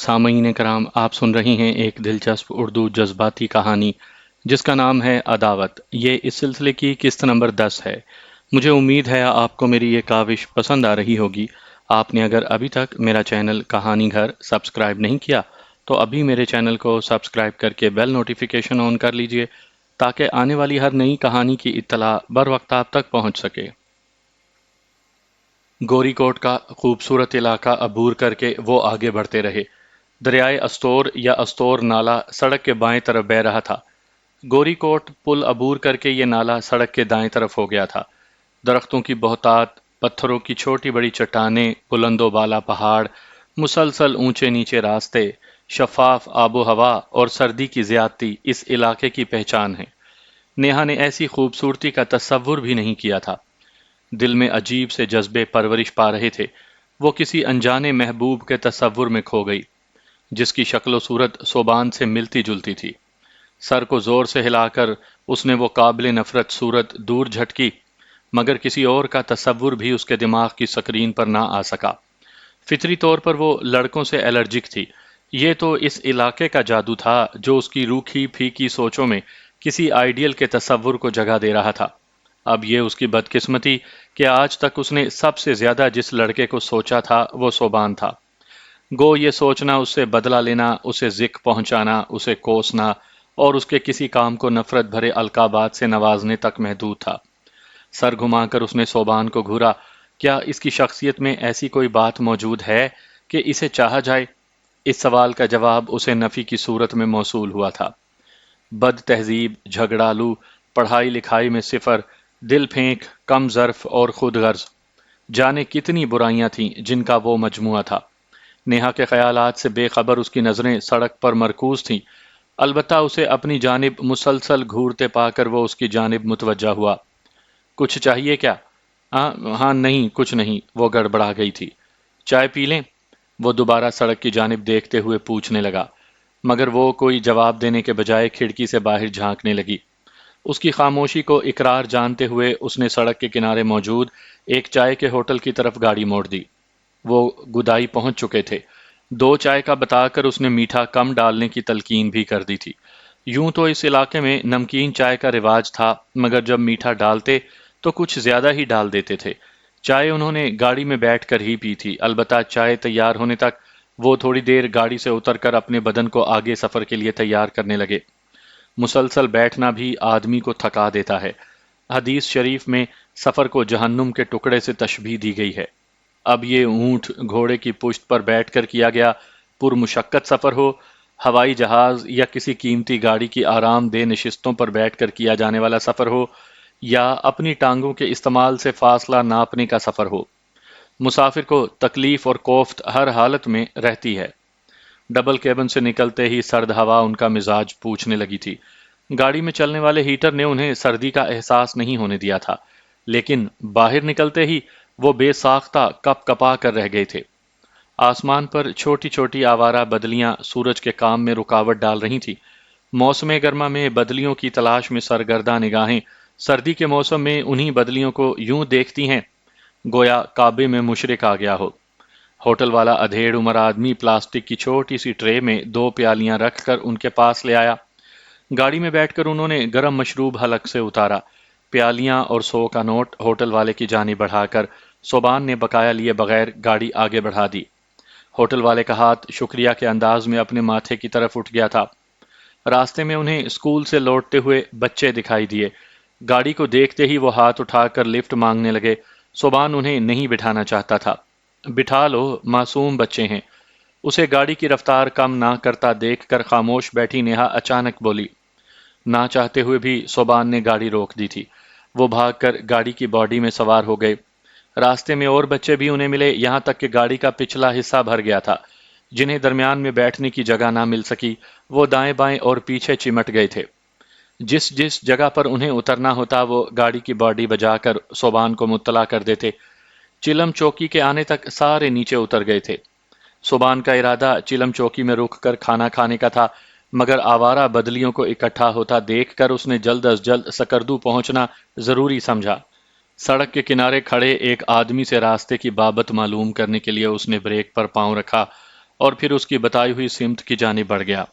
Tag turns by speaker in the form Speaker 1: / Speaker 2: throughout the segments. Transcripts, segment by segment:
Speaker 1: سامعین کرام، آپ سن رہی ہیں ایک دلچسپ اردو جذباتی کہانی جس کا نام ہے عداوت۔ یہ اس سلسلے کی قسط نمبر 10 ہے۔ مجھے امید ہے آپ کو میری یہ کاوش پسند آ رہی ہوگی۔ آپ نے اگر ابھی تک میرا چینل کہانی گھر سبسکرائب نہیں کیا تو ابھی میرے چینل کو سبسکرائب کر کے بیل نوٹیفیکیشن آن کر لیجئے تاکہ آنے والی ہر نئی کہانی کی اطلاع بر وقت آپ تک پہنچ سکے۔ گوری کوٹ کا خوبصورت علاقہ عبور کر کے وہ آگے بڑھتے رہے۔ دریائے استور یا استور نالہ سڑک کے بائیں طرف بہہ رہا تھا۔ گوری کوٹ پل عبور کر کے یہ نالہ سڑک کے دائیں طرف ہو گیا تھا۔ درختوں کی بہتات، پتھروں کی چھوٹی بڑی چٹانیں، بلند و بالا پہاڑ، مسلسل اونچے نیچے راستے، شفاف آب و ہوا اور سردی کی زیادتی اس علاقے کی پہچان ہے۔ نیہا نے ایسی خوبصورتی کا تصور بھی نہیں کیا تھا۔ دل میں عجیب سے جذبے پرورش پا رہے تھے۔ وہ کسی انجانے محبوب کے تصور میں کھو گئی جس کی شکل و صورت صوبان سے ملتی جلتی تھی۔ سر کو زور سے ہلا کر اس نے وہ قابل نفرت صورت دور جھٹکی، مگر کسی اور کا تصور بھی اس کے دماغ کی سکرین پر نہ آ سکا۔ فطری طور پر وہ لڑکوں سے الرجک تھی۔ یہ تو اس علاقے کا جادو تھا جو اس کی روکھی پھیکی سوچوں میں کسی آئیڈیل کے تصور کو جگہ دے رہا تھا۔ اب یہ اس کی بدقسمتی کہ آج تک اس نے سب سے زیادہ جس لڑکے کو سوچا تھا وہ صوبان تھا۔ گو یہ سوچنا اس سے بدلہ لینا، اسے ذک پہنچانا، اسے کوسنا اور اس کے کسی کام کو نفرت بھرے القابات سے نوازنے تک محدود تھا۔ سر گھما کر اس نے صوبان کو گھورا۔ کیا اس کی شخصیت میں ایسی کوئی بات موجود ہے کہ اسے چاہا جائے؟ اس سوال کا جواب اسے نفی کی صورت میں موصول ہوا تھا۔ بد تہذیب، جھگڑالو، پڑھائی لکھائی میں صفر، دل پھینک، کم ظرف اور خود غرض، جانے کتنی برائیاں تھیں جن کا وہ مجموعہ تھا۔ نیہا کے خیالات سے بے خبر اس کی نظریں سڑک پر مرکوز تھیں، البتہ اسے اپنی جانب مسلسل گھورتے پا کر وہ اس کی جانب متوجہ ہوا۔ کچھ چاہیے کیا؟ ہاں نہیں، کچھ نہیں، وہ گڑبڑا گئی تھی۔ چائے پی لیں؟ وہ دوبارہ سڑک کی جانب دیکھتے ہوئے پوچھنے لگا، مگر وہ کوئی جواب دینے کے بجائے کھڑکی سے باہر جھانکنے لگی۔ اس کی خاموشی کو اقرار جانتے ہوئے اس نے سڑک کے کنارے موجود ایک چائے کے ہوٹل کی طرف گاڑی موڑ دی۔ وہ گدائی پہنچ چکے تھے۔ 2 چائے کا بتا کر اس نے میٹھا کم ڈالنے کی تلقین بھی کر دی تھی۔ یوں تو اس علاقے میں نمکین چائے کا رواج تھا، مگر جب میٹھا ڈالتے تو کچھ زیادہ ہی ڈال دیتے تھے۔ چائے انہوں نے گاڑی میں بیٹھ کر ہی پی تھی، البتہ چائے تیار ہونے تک وہ تھوڑی دیر گاڑی سے اتر کر اپنے بدن کو آگے سفر کے لیے تیار کرنے لگے۔ مسلسل بیٹھنا بھی آدمی کو تھکا دیتا ہے۔ حدیث شریف میں سفر کو جہنم کے ٹکڑے سے تشبیہ دی گئی ہے۔ اب یہ اونٹ گھوڑے کی پشت پر بیٹھ کر کیا گیا پرمشقت سفر ہو، ہوائی جہاز یا کسی قیمتی گاڑی کی آرام دہ نشستوں پر بیٹھ کر کیا جانے والا سفر ہو، یا اپنی ٹانگوں کے استعمال سے فاصلہ ناپنے کا سفر ہو، مسافر کو تکلیف اور کوفت ہر حالت میں رہتی ہے۔ ڈبل کیبن سے نکلتے ہی سرد ہوا ان کا مزاج پوچھنے لگی تھی۔ گاڑی میں چلنے والے ہیٹر نے انہیں سردی کا احساس نہیں ہونے دیا تھا، لیکن باہر نکلتے ہی وہ بے ساختہ کپ کپا کر رہ گئے تھے۔ آسمان پر چھوٹی چھوٹی آوارہ بدلیاں سورج کے کام میں رکاوٹ ڈال رہی تھیں۔ موسم گرما میں بدلیوں کی تلاش میں سرگرداں نگاہیں سردی کے موسم میں انہی بدلیوں کو یوں دیکھتی ہیں گویا کعبے میں مشرق آ گیا ہو۔ ہوٹل والا ادھیڑ عمر آدمی پلاسٹک کی چھوٹی سی ٹرے میں 2 پیالیاں رکھ کر ان کے پاس لے آیا۔ گاڑی میں بیٹھ کر انہوں نے گرم مشروب حلق سے اتارا۔ پیالیاں اور 100 کا نوٹ ہوٹل والے کی جانب بڑھا کر صوبان نے بقایا لیے بغیر گاڑی آگے بڑھا دی۔ ہوٹل والے کا ہاتھ شکریہ کے انداز میں اپنے ماتھے کی طرف اٹھ گیا تھا۔ راستے میں انہیں اسکول سے لوٹتے ہوئے بچے دکھائی دیے۔ گاڑی کو دیکھتے ہی وہ ہاتھ اٹھا کر لفٹ مانگنے لگے۔ صوبان انہیں نہیں بٹھانا چاہتا تھا۔ بٹھا لو، معصوم بچے ہیں۔ اسے گاڑی کی رفتار کم نہ کرتا دیکھ کر خاموش بیٹھی نیہا اچانک بولی۔ نہ چاہتے ہوئے بھی صوبان نے گاڑی روک دی تھی۔ وہ بھاگ کر گاڑی کی باڈی میں سوار ہو گئے۔ راستے میں اور بچے بھی انہیں ملے، یہاں تک کہ گاڑی کا پچھلا حصہ بھر گیا تھا۔ جنہیں درمیان میں بیٹھنے کی جگہ نہ مل سکی وہ دائیں بائیں اور پیچھے چمٹ گئے تھے۔ جس جس جگہ پر انہیں اترنا ہوتا وہ گاڑی کی باڈی بجا کر صوبان کو مطلع کر دیتے۔ چلم چوکی کے آنے تک سارے نیچے اتر گئے تھے۔ صوبان کا ارادہ چلم چوکی میں رک کر کھانا کھانے کا تھا، مگر آوارہ بدلیوں کو اکٹھا ہوتا دیکھ کر اس نے جلد از جلد سکردو پہنچنا ضروری سمجھا۔ سڑک کے کنارے کھڑے ایک آدمی سے راستے کی بابت معلوم کرنے کے لیے اس نے بریک پر پاؤں رکھا اور پھر اس کی بتائی ہوئی سمت کی جانب بڑھ گیا۔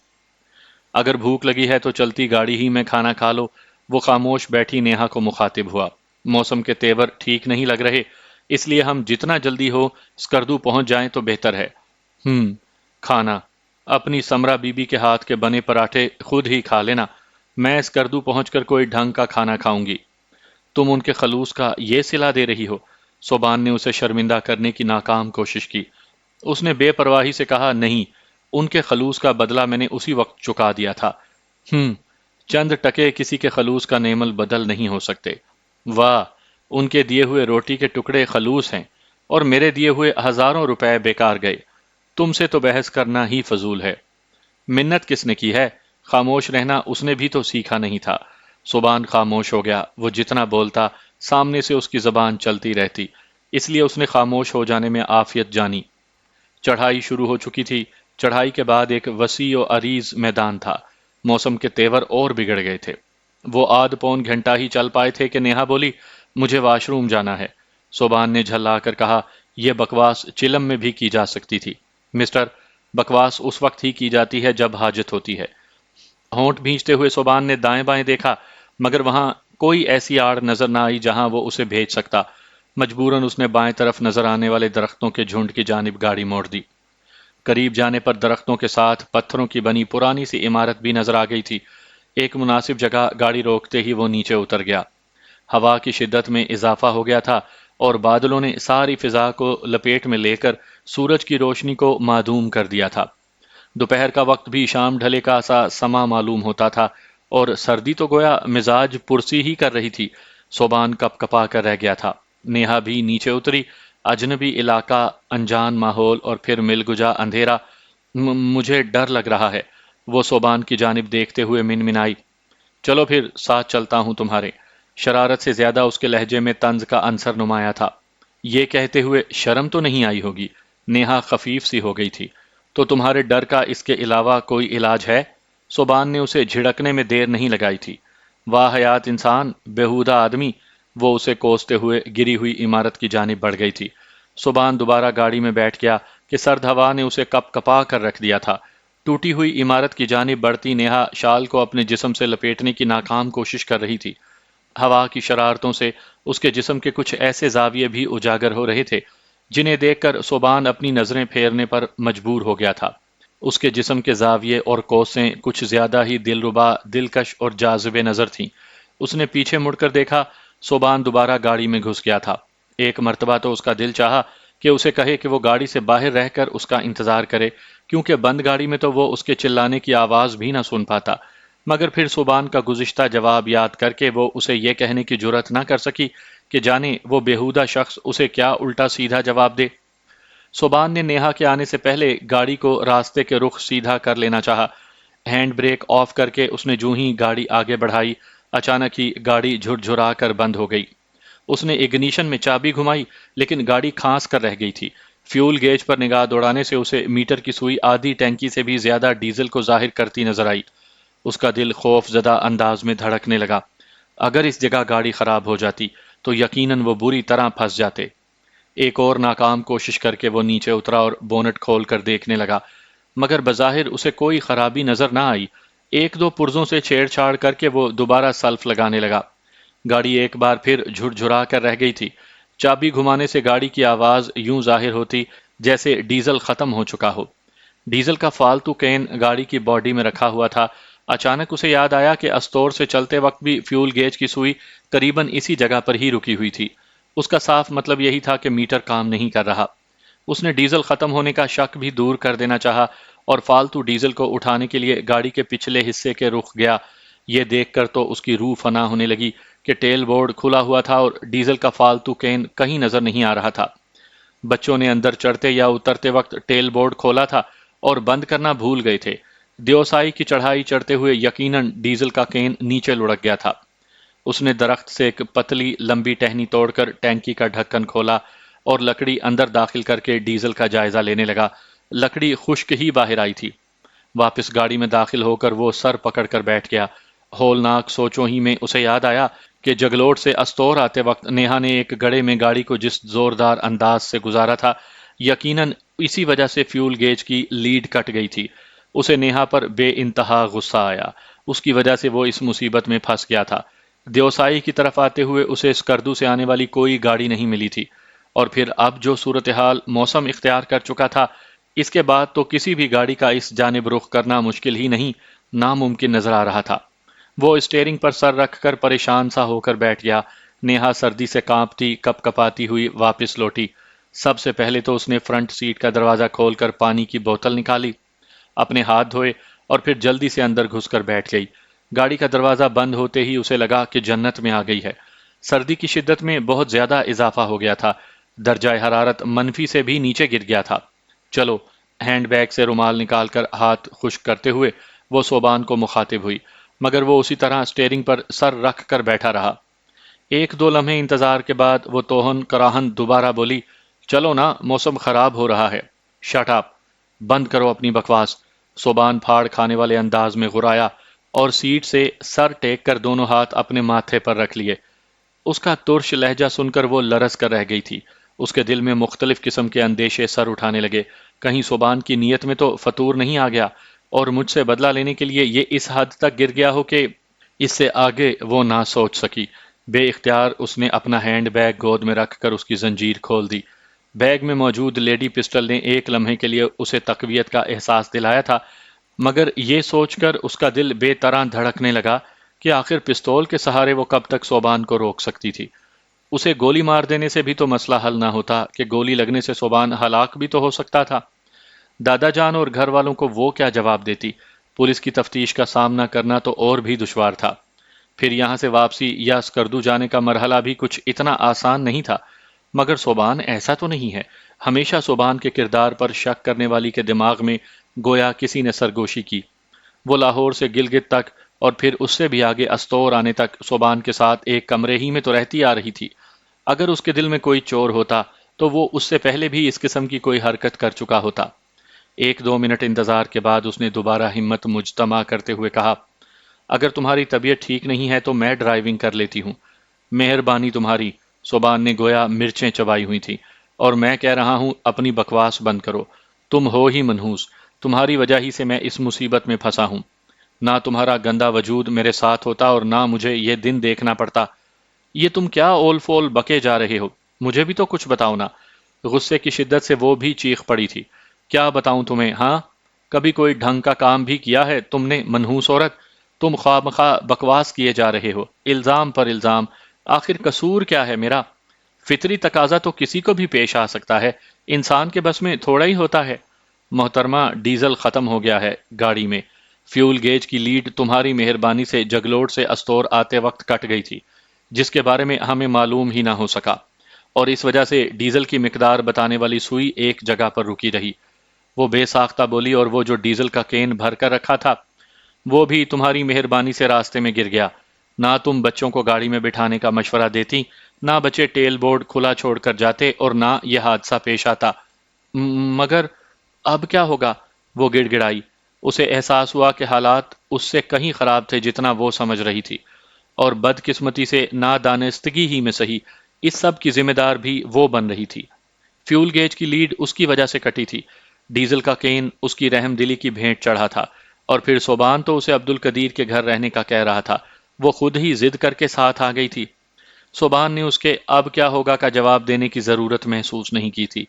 Speaker 1: اگر بھوک لگی ہے تو چلتی گاڑی ہی میں کھانا کھا لو، وہ خاموش بیٹھی نیہا کو مخاطب ہوا۔ موسم کے تیور ٹھیک نہیں لگ رہے، اس لیے ہم جتنا جلدی ہو اسکردو پہنچ جائیں تو بہتر ہے۔ کھانا اپنی سمرا بی بی کے ہاتھ کے بنے پراٹھے خود ہی کھا لینا، میں اسکردو پہنچ کر کوئی ڈھنگ کا کھانا کھاؤں گی۔ تم ان کے خلوص کا یہ صلہ دے رہی ہو؟ صوبان نے اسے شرمندہ کرنے کی ناکام کوشش کی۔ اس نے بے پرواہی سے کہا، نہیں، ان کے خلوص کا بدلہ میں نے اسی وقت چکا دیا تھا۔ چند ٹکے کسی کے خلوص کا نعمل بدل نہیں ہو سکتے۔ واہ، ان کے دیے ہوئے روٹی کے ٹکڑے خلوص ہیں، اور میرے دیے ہوئے ہزاروں روپے بیکار گئے۔ تم سے تو بحث کرنا ہی فضول ہے۔ منت کس نے کی ہے؟ خاموش رہنا اس نے بھی تو سیکھا نہیں تھا۔ صوبان خاموش ہو گیا۔ وہ جتنا بولتا سامنے سے اس کی زبان چلتی رہتی، اس لیے اس نے خاموش ہو جانے میں عافیت جانی۔ چڑھائی شروع ہو چکی تھی۔ چڑھائی کے بعد ایک وسیع و عریض میدان تھا۔ موسم کے تیور اور بگڑ گئے تھے۔ وہ آدھ پون گھنٹہ ہی چل پائے تھے کہ نیہا بولی، مجھے واش روم جانا ہے۔ صوبان نے جھلا کر کہا، یہ بکواس چلم میں بھی کی جا سکتی تھی۔ مسٹر، بکواس اس وقت ہی کی جاتی ہے جب حاجت ہوتی ہے۔ ہونٹ بھینچتے ہوئے صوبان نے دائیں بائیں دیکھا، مگر وہاں کوئی ایسی آڑ نظر نہ آئی جہاں وہ اسے بھیج سکتا۔ مجبوراً اس نے بائیں طرف نظر آنے والے درختوں کے جھنڈ کی جانب گاڑی موڑ دی۔ قریب جانے پر درختوں کے ساتھ پتھروں کی بنی پرانی سی عمارت بھی نظر آ گئی تھی۔ ایک مناسب جگہ گاڑی روکتے ہی وہ نیچے اتر گیا۔ ہوا کی شدت میں اضافہ ہو گیا تھا، اور بادلوں نے ساری فضا کو لپیٹ میں لے کر سورج کی روشنی کو معدوم کر دیا تھا۔ دوپہر کا وقت بھی شام ڈھلے کا سا سما معلوم ہوتا تھا، اور سردی تو گویا مزاج پرسی ہی کر رہی تھی۔ صوبان کپ کپا کر رہ گیا تھا۔ نیہا بھی نیچے اتری۔ اجنبی علاقہ، انجان ماحول، اور پھر مل گجا اندھیرا۔ مجھے ڈر لگ رہا ہے، وہ صوبان کی جانب دیکھتے ہوئے منمنائی۔ چلو پھر ساتھ چلتا ہوں تمہارے۔ شرارت سے زیادہ اس کے لہجے میں طنز کا عنصر نمایاں تھا۔ یہ کہتے ہوئے شرم تو نہیں آئی ہوگی؟ نیہا خفیف سی ہو گئی تھی۔ تو تمہارے ڈر کا اس کے علاوہ کوئی علاج ہے؟ صوبان نے اسے جھڑکنے میں دیر نہیں لگائی تھی۔ واہ حیات انسان، بےہودہ آدمی، وہ اسے کوستے ہوئے گری ہوئی عمارت کی جانب بڑھ گئی تھی۔ صوبان دوبارہ گاڑی میں بیٹھ گیا کہ سرد ہوا نے اسے کپ کپا کر رکھ دیا تھا۔ ٹوٹی ہوئی عمارت کی جانب بڑھتی نیہا شال کو اپنے جسم سے لپیٹنے کی ناکام کوشش کر رہی تھی۔ ہوا کی شرارتوں سے اس کے جسم کے کچھ ایسے زاویے بھی اجاگر ہو رہے تھے جنہیں دیکھ کر صوبان اپنی نظریں پھیرنے پر مجبور ہو گیا تھا۔ اس کے جسم کے زاویے اور کوسیں کچھ زیادہ ہی دلربا، دلکش اور جاذب نظر تھیں۔ اس نے پیچھے مڑ کر دیکھا۔ صوبان دوبارہ گاڑی میں گھس گیا تھا۔ ایک مرتبہ تو اس کا دل چاہا کہ اسے کہے کہ وہ گاڑی سے باہر رہ کر اس کا انتظار کرے، کیونکہ بند گاڑی میں تو وہ اس کے چلانے کی آواز بھی نہ سن پاتا، مگر پھر صوبان کا گزشتہ جواب یاد کر کے وہ اسے یہ کہنے کی جرأت نہ کر سکی کہ جانے وہ بےہودہ شخص اسے کیا الٹا سیدھا جواب دے۔ صوبان نے نیہا کے آنے سے پہلے گاڑی کو راستے کے رخ سیدھا کر لینا چاہا۔ ہینڈ بریک آف کر کے اس نے جو ہی گاڑی آگے بڑھائی، اچانک ہی گاڑی جھرجھرا کر بند ہو گئی۔ اس نے اگنیشن میں چابی گھمائی، لیکن گاڑی کھانس کر رہ گئی تھی۔ فیول گیج پر نگاہ دوڑانے سے اسے میٹر کی سوئی آدھی ٹینکی سے بھی زیادہ ڈیزل کو ظاہر کرتی نظر آئی۔ اس کا دل خوف زدہ انداز میں دھڑکنے لگا۔ اگر اس جگہ گاڑی خراب ہو جاتی تو یقیناً وہ بری طرح پھنس جاتے۔ ایک اور ناکام کوشش کر کے وہ نیچے اترا اور بونٹ کھول کر دیکھنے لگا، مگر بظاہر اسے کوئی خرابی نظر نہ آئی۔ ایک دو پرزوں سے چھیڑ چھاڑ کر کے وہ دوبارہ سلف لگانے لگا۔ گاڑی ایک بار پھر جھرجھرا کر رہ گئی تھی۔ چابی گھمانے سے گاڑی کی آواز یوں ظاہر ہوتی جیسے ڈیزل ختم ہو چکا ہو۔ ڈیزل کا فالتو کین گاڑی کی باڈی میں رکھا ہوا تھا۔ اچانک اسے یاد آیا کہ استور سے چلتے وقت بھی فیول گیج کی سوئی قریباً اسی جگہ پر ہی رکی ہوئی تھی۔ اس کا صاف مطلب یہی تھا کہ میٹر کام نہیں کر رہا۔ اس نے ڈیزل ختم ہونے کا شک بھی دور کر دینا چاہا اور فالتو ڈیزل کو اٹھانے کے لیے گاڑی کے پچھلے حصے کے رخ گیا۔ یہ دیکھ کر تو اس کی روح فنا ہونے لگی کہ ٹیل بورڈ کھلا ہوا تھا اور ڈیزل کا فالتو کین کہیں نظر نہیں آ رہا تھا۔ بچوں نے اندر چڑھتے یا اترتے وقت ٹیل بورڈ کھولا تھا اور بند کرنا بھول گئے تھے۔ دیوسائی کی چڑھائی چڑھتے ہوئے یقیناً ڈیزل کا کین نیچے لڑک گیا تھا۔ اس نے درخت سے ایک پتلی لمبی ٹہنی توڑ کر ٹینکی کا ڈھکن کھولا اور لکڑی اندر داخل کر کے ڈیزل کا جائزہ لینے لگا۔ لکڑی خشک ہی باہر آئی تھی۔ واپس گاڑی میں داخل ہو کر وہ سر پکڑ کر بیٹھ گیا۔ ہولناک سوچوں ہی میں اسے یاد آیا کہ جگلوٹ سے استور آتے وقت نیہا نے ایک گڑھے میں گاڑی کو جس زوردار انداز سے گزارا تھا، یقیناً اسی وجہ سے فیول گیج کی لیڈ کٹ گئی تھی۔ اسے نیہا پر بے انتہا غصہ آیا۔ اس کی وجہ سے وہ اس مصیبت میں پھنس گیا تھا۔ دیوسائی کی طرف آتے ہوئے اسے اسکردو سے آنے والی کوئی گاڑی نہیں ملی تھی، اور پھر اب جو صورتحال موسم اختیار کر چکا تھا، اس کے بعد تو کسی بھی گاڑی کا اس جانب رخ کرنا مشکل ہی نہیں، ناممکن نظر آ رہا تھا۔ وہ اسٹیئرنگ پر سر رکھ کر پریشان سا ہو کر بیٹھ گیا۔ نیہا سردی سے کانپتی کپ کپاتی ہوئی واپس لوٹی۔ سب سے پہلے تو اس نے فرنٹ سیٹ کا دروازہ کھول کر پانی کی بوتل نکالی، اپنے ہاتھ دھوئے اور پھر جلدی سے اندر گھس کر بیٹھ گئی۔ گاڑی کا دروازہ بند ہوتے ہی اسے لگا کہ جنت میں آ گئی ہے۔ سردی کی شدت میں بہت زیادہ اضافہ ہو گیا تھا۔ درجہ حرارت منفی سے بھی نیچے گر گیا تھا۔ چلو، ہینڈ بیگ سے رومال نکال کر ہاتھ خشک کرتے ہوئے وہ صوبان کو مخاطب ہوئی، مگر وہ اسی طرح اسٹیئرنگ پر سر رکھ کر بیٹھا رہا۔ ایک دو لمحے انتظار کے بعد وہ توہن کراہن دوبارہ بولی، چلو نا، موسم خراب ہو رہا ہے۔ شٹ اپ، بند کرو اپنی بکواس۔ صوبان پھاڑ کھانے والے انداز میں غرایا اور سیٹ سے سر ٹیک کر دونوں ہاتھ اپنے ماتھے پر رکھ لیے۔ اس کا ترش لہجہ سن کر وہ لرز کر رہ گئی تھی۔ اس کے دل میں مختلف قسم کے اندیشے سر اٹھانے لگے۔ کہیں صوبان کی نیت میں تو فطور نہیں آ گیا اور مجھ سے بدلہ لینے کے لیے یہ اس حد تک گر گیا ہو کہ اس سے آگے وہ نہ سوچ سکی۔ بے اختیار اس نے اپنا ہینڈ بیگ گود میں رکھ کر اس کی زنجیر کھول دی۔ بیگ میں موجود لیڈی پسٹل نے ایک لمحے کے لیے اسے تقویت کا احساس دلایا تھا، مگر یہ سوچ کر اس کا دل بے طرح دھڑکنے لگا کہ آخر پستول کے سہارے وہ کب تک صوبان کو روک سکتی تھی۔ اسے گولی مار دینے سے بھی تو مسئلہ حل نہ ہوتا کہ گولی لگنے سے صوبان ہلاک بھی تو ہو سکتا تھا۔ دادا جان اور گھر والوں کو وہ کیا جواب دیتی؟ پولیس کی تفتیش کا سامنا کرنا تو اور بھی دشوار تھا۔ پھر یہاں سے واپسی یا اسکردو جانے کا مرحلہ بھی کچھ اتنا آسان نہیں تھا۔ مگر صوبان ایسا تو نہیں ہے۔ ہمیشہ صوبان کے کردار پر شک کرنے والی کے دماغ میں گویا کسی نے سرگوشی کی۔ وہ لاہور سے گلگت تک اور پھر اس سے بھی آگے استور آنے تک صوبان کے ساتھ ایک کمرے ہی میں تو رہتی آ رہی تھی۔ اگر اس کے دل میں کوئی چور ہوتا تو وہ اس سے پہلے بھی اس قسم کی کوئی حرکت کر چکا ہوتا۔ ایک دو منٹ انتظار کے بعد اس نے دوبارہ ہمت مجتمع کرتے ہوئے کہا، اگر تمہاری طبیعت ٹھیک نہیں ہے تو میں ڈرائیونگ کر لیتی ہوں۔ مہربانی تمہاری، صوبان نے گویا مرچیں چبائی ہوئی تھی، اور میں کہہ رہا ہوں اپنی بکواس بند کرو۔ تم ہو ہی منحوس، تمہاری وجہ ہی سے میں اس مصیبت میں پھنسا ہوں۔ نہ تمہارا گندا وجود میرے ساتھ ہوتا اور نہ مجھے یہ دن دیکھنا پڑتا۔ یہ تم کیا اول فول بکے جا رہے ہو؟ مجھے بھی تو کچھ بتاؤ نا۔ غصے کی شدت سے وہ بھی چیخ پڑی تھی۔ کیا بتاؤں تمہیں؟ ہاں، کبھی کوئی ڈھنگ کا کام بھی کیا ہے تم نے؟ منحوس عورت، تم خواہ مخواہ بکواس کیے جا رہے ہو، الزام پر الزام۔ آخر قصور کیا ہے میرا؟ فطری تقاضا تو کسی کو بھی پیش آ سکتا ہے، انسان کے بس میں تھوڑا ہی ہوتا ہے۔ محترمہ، ڈیزل ختم ہو گیا ہے گاڑی میں۔ فیول گیج کی لیڈ تمہاری مہربانی سے جگلوڈ سے استور آتے وقت کٹ گئی تھی، جس کے بارے میں ہمیں معلوم ہی نہ ہو سکا، اور اس وجہ سے ڈیزل کی مقدار بتانے والی سوئی ایک جگہ پر رکی رہی۔ وہ بے ساختہ بولی، اور وہ جو ڈیزل کا کین بھر کر رکھا تھا وہ بھی تمہاری مہربانی سے راستے میں گر گیا۔ نہ تم بچوں کو گاڑی میں بٹھانے کا مشورہ دیتی، نہ بچے ٹیل بورڈ کھلا چھوڑ کر جاتے، اور نہ یہ حادثہ پیش آتا۔ مگر اب کیا ہوگا؟ وہ گڑ گڑائی۔ اسے احساس ہوا کہ حالات اس سے کہیں خراب تھے جتنا وہ سمجھ رہی تھی، اور بدقسمتی سے نادانستگی ہی میں صحیح، اس سب کی ذمہ دار بھی وہ بن رہی تھی۔ فیول گیج کی لیڈ اس کی وجہ سے کٹی تھی، ڈیزل کا کین اس کی رحم دلی کی بھینٹ چڑھا تھا، اور پھر صوبان تو اسے عبد القدیر کے گھر رہنے کا کہہ رہا تھا۔ وہ خود ہی ضد کر کے ساتھ آ گئی تھی۔ صوبان نے اس کے اب کیا ہوگا کا جواب دینے کی ضرورت محسوس نہیں کی تھی۔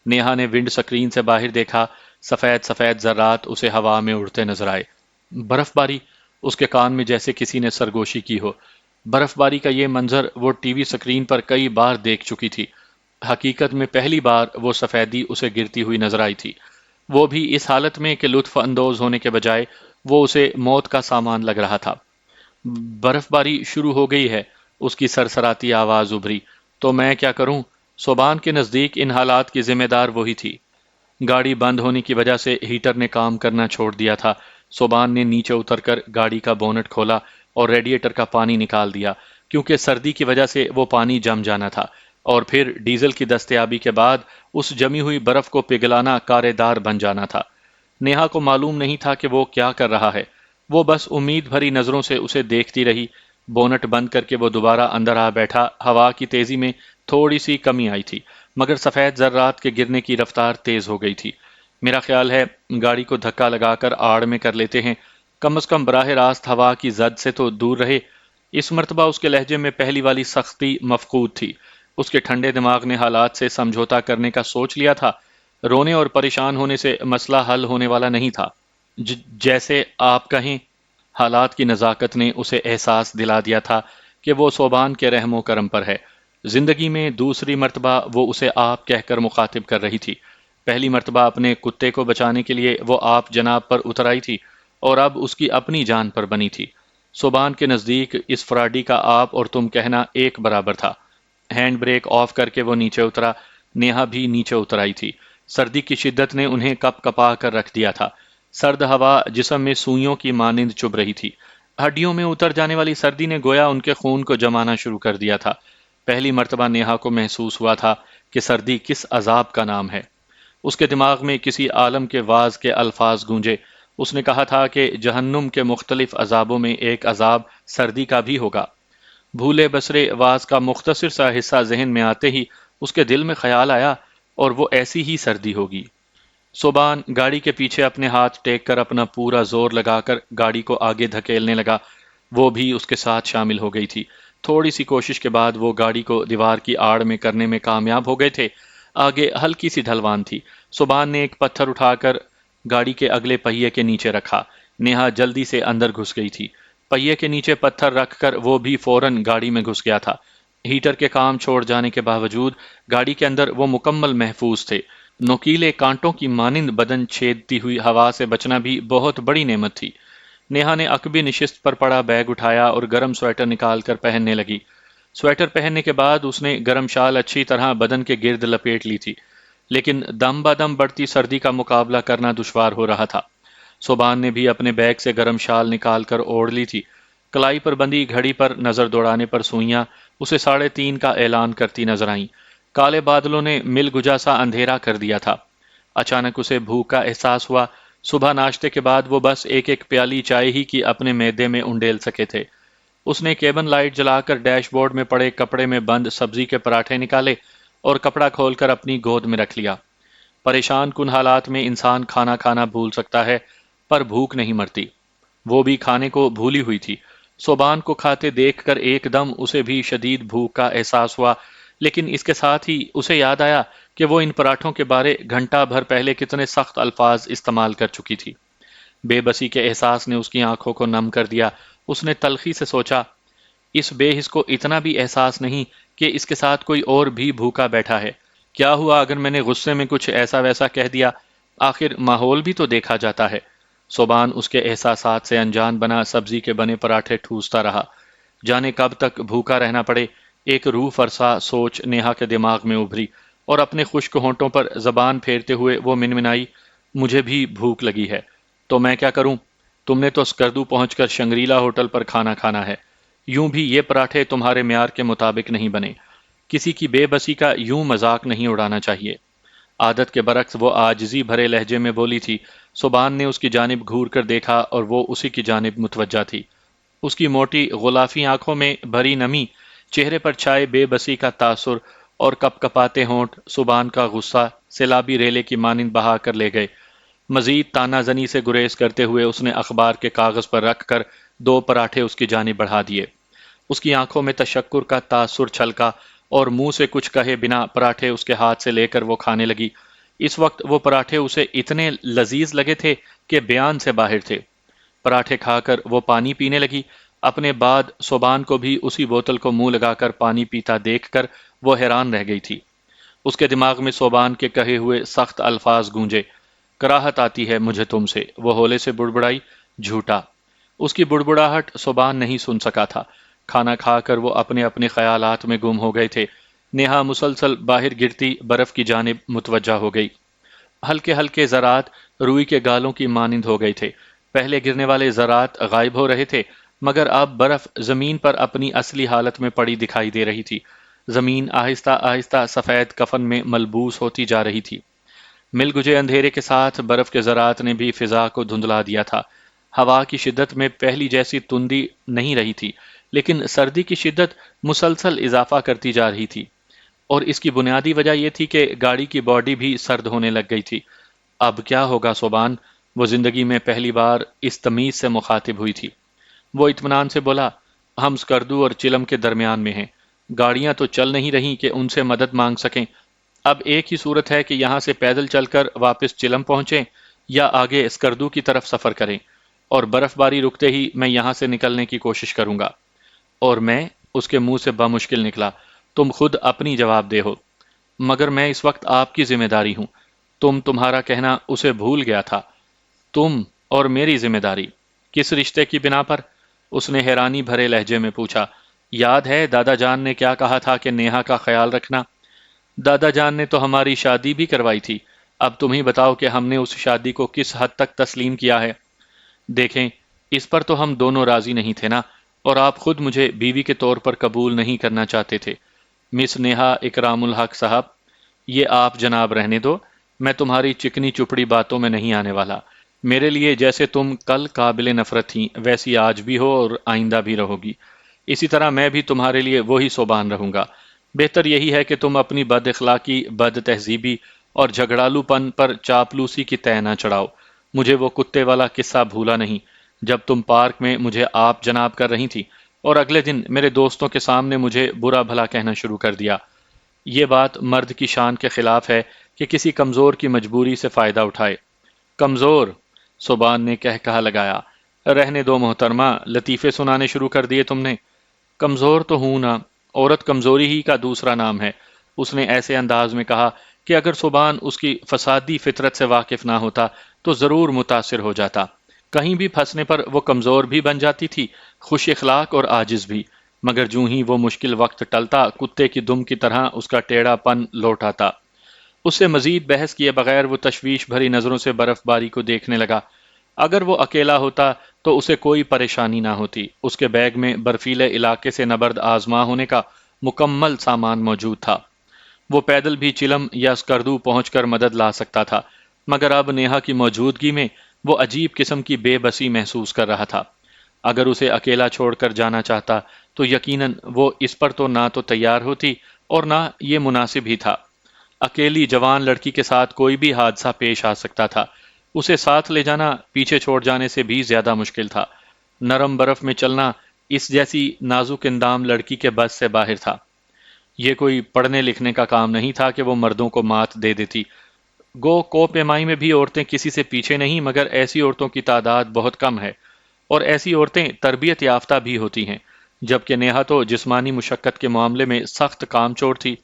Speaker 1: نیہا نے ونڈ سکرین سے باہر دیکھا، سفید سفید ذرات اسے ہوا میں اڑتے نظر آئے۔ برف باری؟ اس کے کان میں جیسے کسی نے سرگوشی کی ہو۔ برف باری کا یہ منظر وہ ٹی وی سکرین پر کئی بار دیکھ چکی تھی۔ حقیقت میں پہلی بار وہ سفیدی اسے گرتی ہوئی نظر آئی تھی، وہ بھی اس حالت میں کہ لطف اندوز ہونے کے بجائے وہ اسے موت کا سامان لگ رہا تھا۔ برف باری شروع ہو گئی ہے، اس کی سرسراتی آواز ابھری۔ تو میں کیا کروں؟ صوبان کے نزدیک ان حالات کی ذمہ دار وہی تھی۔ گاڑی بند ہونے کی وجہ سے ہیٹر نے کام کرنا چھوڑ دیا تھا۔ صوبان نے نیچے اتر کر گاڑی کا بونٹ کھولا اور ریڈیٹر کا پانی نکال دیا، کیونکہ سردی کی وجہ سے وہ پانی جم جانا تھا، اور پھر ڈیزل کی دستیابی کے بعد اس جمی ہوئی برف کو پگھلانا کارے دار بن جانا تھا۔ نیہا کو معلوم نہیں تھا کہ وہ کیا کر رہا ہے۔ وہ بس امید بھری نظروں سے اسے دیکھتی رہی۔ بونٹ بند کر کے وہ دوبارہ اندر آ بیٹھا۔ ہوا کی تیزی میں تھوڑی سی کمی آئی تھی، مگر سفید ذرات کے گرنے کی رفتار تیز ہو گئی تھی۔ میرا خیال ہے گاڑی کو دھکا لگا کر آڑ میں کر لیتے ہیں، کم از کم براہ راست ہوا کی زد سے تو دور رہے۔ اس مرتبہ اس کے لہجے میں پہلی والی سختی مفقود تھی۔ اس کے ٹھنڈے دماغ نے حالات سے سمجھوتا کرنے کا سوچ لیا تھا۔ رونے اور پریشان ہونے سے مسئلہ حل ہونے والا نہیں تھا۔ جیسے آپ کہیں، حالات کی نزاکت نے اسے احساس دلا دیا تھا کہ وہ صوبان کے رحم و کرم پر ہے۔ زندگی میں دوسری مرتبہ وہ اسے آپ کہہ کر مخاطب کر رہی تھی۔ پہلی مرتبہ اپنے کتے کو بچانے کے لیے وہ آپ جناب پر اتر آئی تھی، اور اب اس کی اپنی جان پر بنی تھی۔ صوبان کے نزدیک اس فراڈی کا آپ اور تم کہنا ایک برابر تھا۔ ہینڈ بریک آف کر کے وہ نیچے اترا۔ نیہا بھی نیچے اتر آئی تھی۔ سردی کی شدت نے انہیں کپ کپا کر رکھ دیا تھا۔ سرد ہوا جسم میں سوئیوں کی مانند چبھ رہی تھی۔ ہڈیوں میں اتر جانے والی سردی نے گویا ان کے خون کو جمانا شروع کر دیا تھا۔ پہلی مرتبہ نیہا کو محسوس ہوا تھا کہ سردی کس عذاب کا نام ہے۔ اس کے دماغ میں کسی عالم کے واعظ کے الفاظ گونجے۔ اس نے کہا تھا کہ جہنم کے مختلف عذابوں میں ایک عذاب سردی کا بھی ہوگا۔ بھولے بسرے واعظ کا مختصر سا حصہ ذہن میں آتے ہی اس کے دل میں خیال آیا، اور وہ ایسی ہی سردی ہوگی۔ صوبان گاڑی کے پیچھے اپنے ہاتھ ٹیک کر اپنا پورا زور لگا کر گاڑی کو آگے دھکیلنے لگا۔ وہ بھی اس کے ساتھ شامل ہو گئی تھی۔ تھوڑی سی کوشش کے بعد وہ گاڑی کو دیوار کی آڑ میں کرنے میں کامیاب ہو گئے تھے۔ آگے ہلکی سی ڈھلوان تھی۔ صوبان نے ایک پتھر اٹھا کر گاڑی کے اگلے پہیے کے نیچے رکھا۔ نیہا جلدی سے اندر گھس گئی تھی۔ پہیے کے نیچے پتھر رکھ کر وہ بھی فوراً گاڑی میں گھس گیا تھا۔ ہیٹر کے کام چھوڑ جانے کے باوجود گاڑی کے اندر وہ مکمل محفوظ تھے۔ نوکیلے کانٹوں کی مانند بدن چھیدتی ہوئی ہوا سے بچنا بھی بہت بڑی نعمت تھی۔ نیہا نے عقبی نشست پر پڑا بیگ اٹھایا اور گرم سویٹر نکال کر پہننے لگی۔ سویٹر پہننے کے بعد اس نے گرم شال اچھی طرح بدن کے گرد لپیٹ لی تھی، لیکن دم بدم بڑھتی سردی کا مقابلہ کرنا دشوار ہو رہا تھا۔ صوبان نے بھی اپنے بیگ سے گرم شال نکال کر اوڑھ لی تھی۔ کلائی پر بندی گھڑی پر نظر دوڑانے پر سوئیاں اسے 3:30 کا اعلان کرتی نظر آئیں۔ کالے بادلوں نے مل گجا سا اندھیرا کر دیا تھا۔ اچانک اسے بھوک کا احساس ہوا۔ صبح ناشتے کے بعد وہ بس ایک ایک پیالی چائے ہی کی اپنے معدے میں انڈیل سکے تھے۔ اس نے کیبن لائٹ جلا کر ڈیش بورڈ میں پڑے کپڑے میں بند سبزی کے پراٹھے نکالے اور کپڑا کھول کر اپنی گود میں رکھ لیا۔ پریشان کن حالات میں انسان کھانا کھانا بھول سکتا ہے، پر بھوک نہیں مرتی۔ وہ بھی کھانے کو بھولی ہوئی تھی۔ صوبان کو کھاتے دیکھ کر ایک دم اسے بھی شدید بھوک کا احساس ہوا، لیکن اس کے ساتھ ہی اسے یاد آیا کہ وہ ان پراٹھوں کے بارے گھنٹہ بھر پہلے کتنے سخت الفاظ استعمال کر چکی تھی۔ بے بسی کے احساس نے اس کی آنکھوں کو نم کر دیا۔ اس نے تلخی سے سوچا، اس بے حس کو اتنا بھی احساس نہیں کہ اس کے ساتھ کوئی اور بھی بھوکا بیٹھا ہے۔ کیا ہوا اگر میں نے غصے میں کچھ ایسا ویسا کہہ دیا؟ آخر ماحول بھی تو دیکھا جاتا ہے۔ صوبان اس کے احساسات سے انجان بنا سبزی کے بنے پراٹھے ٹھوستا رہا۔ جانے کب تک بھوکا رہنا پڑے، ایک روح فرسا سوچ نیہا کے دماغ میں ابھری، اور اپنے خشک ہونٹوں پر زبان پھیرتے ہوئے وہ منمنائی، مجھے بھی بھوک لگی ہے، تو میں کیا کروں؟ تم نے تو اسکردو پہنچ کر شنگریلا ہوٹل پر کھانا کھانا ہے۔ یوں بھی یہ پراٹھے تمہارے معیار کے مطابق نہیں بنے۔ کسی کی بے بسی کا یوں مذاق نہیں اڑانا چاہیے۔ عادت کے برعکس وہ عاجزی بھرے لہجے میں بولی تھی۔ صوبان نے اس کی جانب گھور کر دیکھا اور وہ اسی کی جانب متوجہ تھی۔ اس کی موٹی غلافی آنکھوں میں بھری نمی، چہرے پر چھائے بے بسی کا تاثر اور کپ کپاتے ہونٹ صوبان کا غصہ سیلابی ریلے کی مانند بہا کر لے گئے۔ مزید تانا زنی سے گریز کرتے ہوئے اس نے اخبار کے کاغذ پر رکھ کر 2 پراٹھے اس کی جانب بڑھا دیے۔ اس کی آنکھوں میں تشکر کا تاثر چھلکا اور منہ سے کچھ کہے بنا پراٹھے اس کے ہاتھ سے لے کر وہ کھانے لگی۔ اس وقت وہ پراٹھے اسے اتنے لذیذ لگے تھے کہ بیان سے باہر تھے۔ پراٹھے کھا کر وہ پانی پینے لگی۔ اپنے بعد صوبان کو بھی اسی بوتل کو منہ لگا کر پانی پیتا دیکھ کر وہ حیران رہ گئی تھی۔ اس کے دماغ میں صوبان کے کہے ہوئے سخت الفاظ گونجے، کراہت آتی ہے مجھے تم سے، وہ ہولے سے بڑبڑائی، جھوٹا۔ اس کی بڑبڑاہٹ صوبان نہیں سن سکا تھا۔ کھانا کھا کر وہ اپنے اپنے خیالات میں گم ہو گئے تھے۔ نیہا مسلسل باہر گرتی برف کی جانب متوجہ ہو گئی۔ ہلکے ہلکے ذرات روئی کے گالوں کی مانند ہو گئے تھے۔ پہلے گرنے والے ذرات غائب ہو رہے تھے، مگر اب برف زمین پر اپنی اصلی حالت میں پڑی دکھائی دے رہی تھی۔ زمین آہستہ آہستہ سفید کفن میں ملبوس ہوتی جا رہی تھی۔ مل گجے اندھیرے کے ساتھ برف کے ذرات نے بھی فضا کو دھندلا دیا تھا۔ ہوا کی شدت میں پہلی جیسی تندی نہیں رہی تھی، لیکن سردی کی شدت مسلسل اضافہ کرتی جا رہی تھی۔ اور اس کی بنیادی وجہ یہ تھی کہ گاڑی کی باڈی بھی سرد ہونے لگ گئی تھی۔ اب کیا ہوگا صوبان؟ وہ زندگی میں پہلی بار اس تمیز سے مخاطب ہوئی تھی۔ وہ اطمینان سے بولا، ہم اسکردو اور چلم کے درمیان میں ہیں، گاڑیاں تو چل نہیں رہیں کہ ان سے مدد مانگ سکیں۔ اب ایک ہی صورت ہے کہ یہاں سے پیدل چل کر واپس چلم پہنچیں یا آگے اسکردو کی طرف سفر کریں، اور برف باری رکتے ہی میں یہاں سے نکلنے کی کوشش کروں گا۔ اور میں، اس کے منہ سے بمشکل نکلا، تم خود اپنی جواب دہ ہو۔ مگر میں اس وقت آپ کی ذمہ داری ہوں۔ تمہارا کہنا اسے بھول گیا تھا۔ تم اور میری ذمہ داری کس رشتے کی بنا پر؟ اس نے حیرانی بھرے لہجے میں پوچھا۔ یاد ہے دادا جان نے کیا کہا تھا کہ نیہا کا خیال رکھنا؟ دادا جان نے تو ہماری شادی بھی کروائی تھی، اب تم ہی بتاؤ کہ ہم نے اس شادی کو کس حد تک تسلیم کیا ہے۔ دیکھیں، اس پر تو ہم دونوں راضی نہیں تھے نا، اور آپ خود مجھے بیوی کے طور پر قبول نہیں کرنا چاہتے تھے۔ مس نیہا اکرام الحق صاحب، یہ آپ جناب رہنے دو، میں تمہاری چکنی چپڑی باتوں میں نہیں آنے والا۔ میرے لیے جیسے تم کل قابل نفرت تھیں ویسی آج بھی ہو اور آئندہ بھی رہو گی۔ اسی طرح میں بھی تمہارے لیے وہی صوبان رہوں گا۔ بہتر یہی ہے کہ تم اپنی بد اخلاقی، بد تہذیبی اور جھگڑالو پن پر چاپلوسی کی تہ نہ چڑھاؤ۔ مجھے وہ کتے والا قصہ بھولا نہیں جب تم پارک میں مجھے آپ جناب کر رہی تھی اور اگلے دن میرے دوستوں کے سامنے مجھے برا بھلا کہنا شروع کر دیا۔ یہ بات مرد کی شان کے خلاف ہے کہ کسی کمزور کی مجبوری سے فائدہ اٹھائے۔ کمزور؟ صوبان نے کہا لگایا۔ رہنے دو محترمہ، لطیفے سنانے شروع کر دیے تم نے۔ کمزور تو ہوں نا، عورت کمزوری ہی کا دوسرا نام ہے، اس نے ایسے انداز میں کہا کہ اگر صوبان اس کی فسادی فطرت سے واقف نہ ہوتا تو ضرور متاثر ہو جاتا۔ کہیں بھی پھنسنے پر وہ کمزور بھی بن جاتی تھی، خوش اخلاق اور عاجز بھی، مگر جوں ہی وہ مشکل وقت ٹلتا، کتے کی دم کی طرح اس کا ٹیڑھا پن لوٹ آتا۔ اس سے مزید بحث کیے بغیر وہ تشویش بھری نظروں سے برف باری کو دیکھنے لگا۔ اگر وہ اکیلا ہوتا تو اسے کوئی پریشانی نہ ہوتی، اس کے بیگ میں برفیلے علاقے سے نبرد آزما ہونے کا مکمل سامان موجود تھا۔ وہ پیدل بھی چلم یا اسکردو پہنچ کر مدد لا سکتا تھا، مگر اب نیہا کی موجودگی میں وہ عجیب قسم کی بے بسی محسوس کر رہا تھا۔ اگر اسے اکیلا چھوڑ کر جانا چاہتا تو یقیناً وہ اس پر تو نہ تو تیار ہوتی اور نہ یہ مناسب ہی تھا۔ اکیلی جوان لڑکی کے ساتھ کوئی بھی حادثہ پیش آ سکتا تھا، اسے ساتھ لے جانا پیچھے چھوڑ جانے سے بھی زیادہ مشکل تھا۔ نرم برف میں چلنا اس جیسی نازک اندام لڑکی کے بس سے باہر تھا۔ یہ کوئی پڑھنے لکھنے کا کام نہیں تھا کہ وہ مردوں کو مات دے دیتی۔ گو کو پیمائی میں بھی عورتیں کسی سے پیچھے نہیں، مگر ایسی عورتوں کی تعداد بہت کم ہے، اور ایسی عورتیں تربیت یافتہ بھی ہوتی ہیں، جبکہ نیہا تو جسمانی مشقت کے معاملے میں سخت کام چور تھی،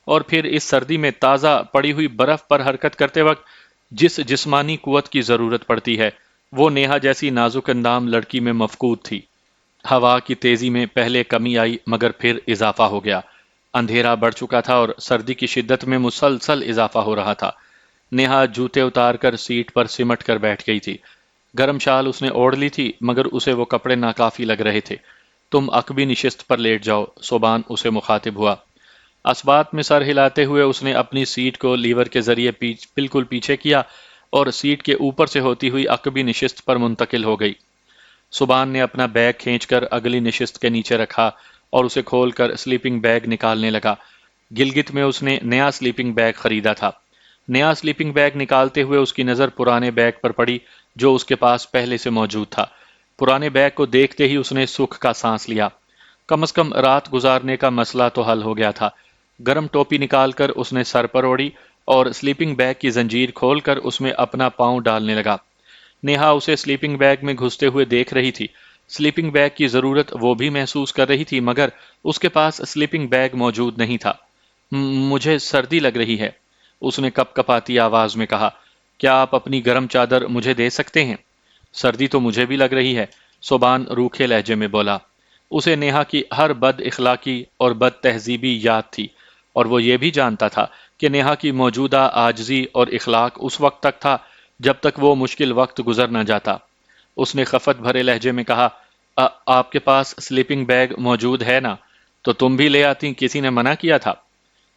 Speaker 1: اور پھر اس سردی میں تازہ پڑی ہوئی برف پر حرکت کرتے وقت جس جسمانی قوت کی ضرورت پڑتی ہے وہ نیہا جیسی نازک اندام لڑکی میں مفقود تھی۔ ہوا کی تیزی میں پہلے کمی آئی مگر پھر اضافہ ہو گیا۔ اندھیرا بڑھ چکا تھا اور سردی کی شدت میں مسلسل اضافہ ہو رہا تھا۔ نیہا جوتے اتار کر سیٹ پر سمٹ کر بیٹھ گئی تھی۔ گرم شال اس نے اوڑھ لی تھی مگر اسے وہ کپڑے ناکافی لگ رہے تھے۔ تم عقبی نشست پر لیٹ جاؤ، صوبان اسے مخاطب ہوا۔ اسبات میں سر ہلاتے ہوئے اس نے اپنی سیٹ کو لیور کے ذریعے بالکل پیچھے کیا اور سیٹ کے اوپر سے ہوتی ہوئی عقبی نشست پر منتقل ہو گئی۔ صوبان نے اپنا بیگ کھینچ کر اگلی نشست کے نیچے رکھا اور اسے کھول کر سلیپنگ بیگ نکالنے لگا۔ گلگت میں اس نے نیا سلیپنگ بیگ خریدا تھا۔ نیا سلیپنگ بیگ نکالتے ہوئے اس کی نظر پرانے بیگ پر پڑی جو اس کے پاس پہلے سے موجود تھا۔ پرانے بیگ کو دیکھتے ہی اس نے سکھ کا سانس لیا۔ کم از کم رات گزارنے کا مسئلہ تو حل ہو گیا تھا۔ گرم ٹوپی نکال کر اس نے سر پر اوڑھی اور سلیپنگ بیگ کی زنجیر کھول کر اس میں اپنا پاؤں ڈالنے لگا۔ نیہا اسے سلیپنگ بیگ میں گھستے ہوئے دیکھ رہی تھی۔ سلیپنگ بیگ کی ضرورت وہ بھی محسوس کر رہی تھی مگر اس کے پاس سلیپنگ بیگ موجود نہیں تھا۔ مجھے سردی لگ رہی ہے، اس نے کپ کپاتی آواز میں کہا۔ کیا آپ اپنی گرم چادر مجھے دے سکتے ہیں؟ سردی تو مجھے بھی لگ رہی ہے، صوبان روکھے لہجے میں بولا۔ اسے نیہا کی ہر بد اخلاقی اور بد تہذیبی یاد تھی، اور وہ یہ بھی جانتا تھا کہ نیہا کی موجودہ عاجزی اور اخلاق اس وقت تک تھا جب تک وہ مشکل وقت گزر نہ جاتا۔ اس نے خفت بھرے لہجے میں کہا، آپ کے پاس سلیپنگ بیگ موجود ہے نا؟ تو تم بھی لے آتی، کسی نے منع کیا تھا؟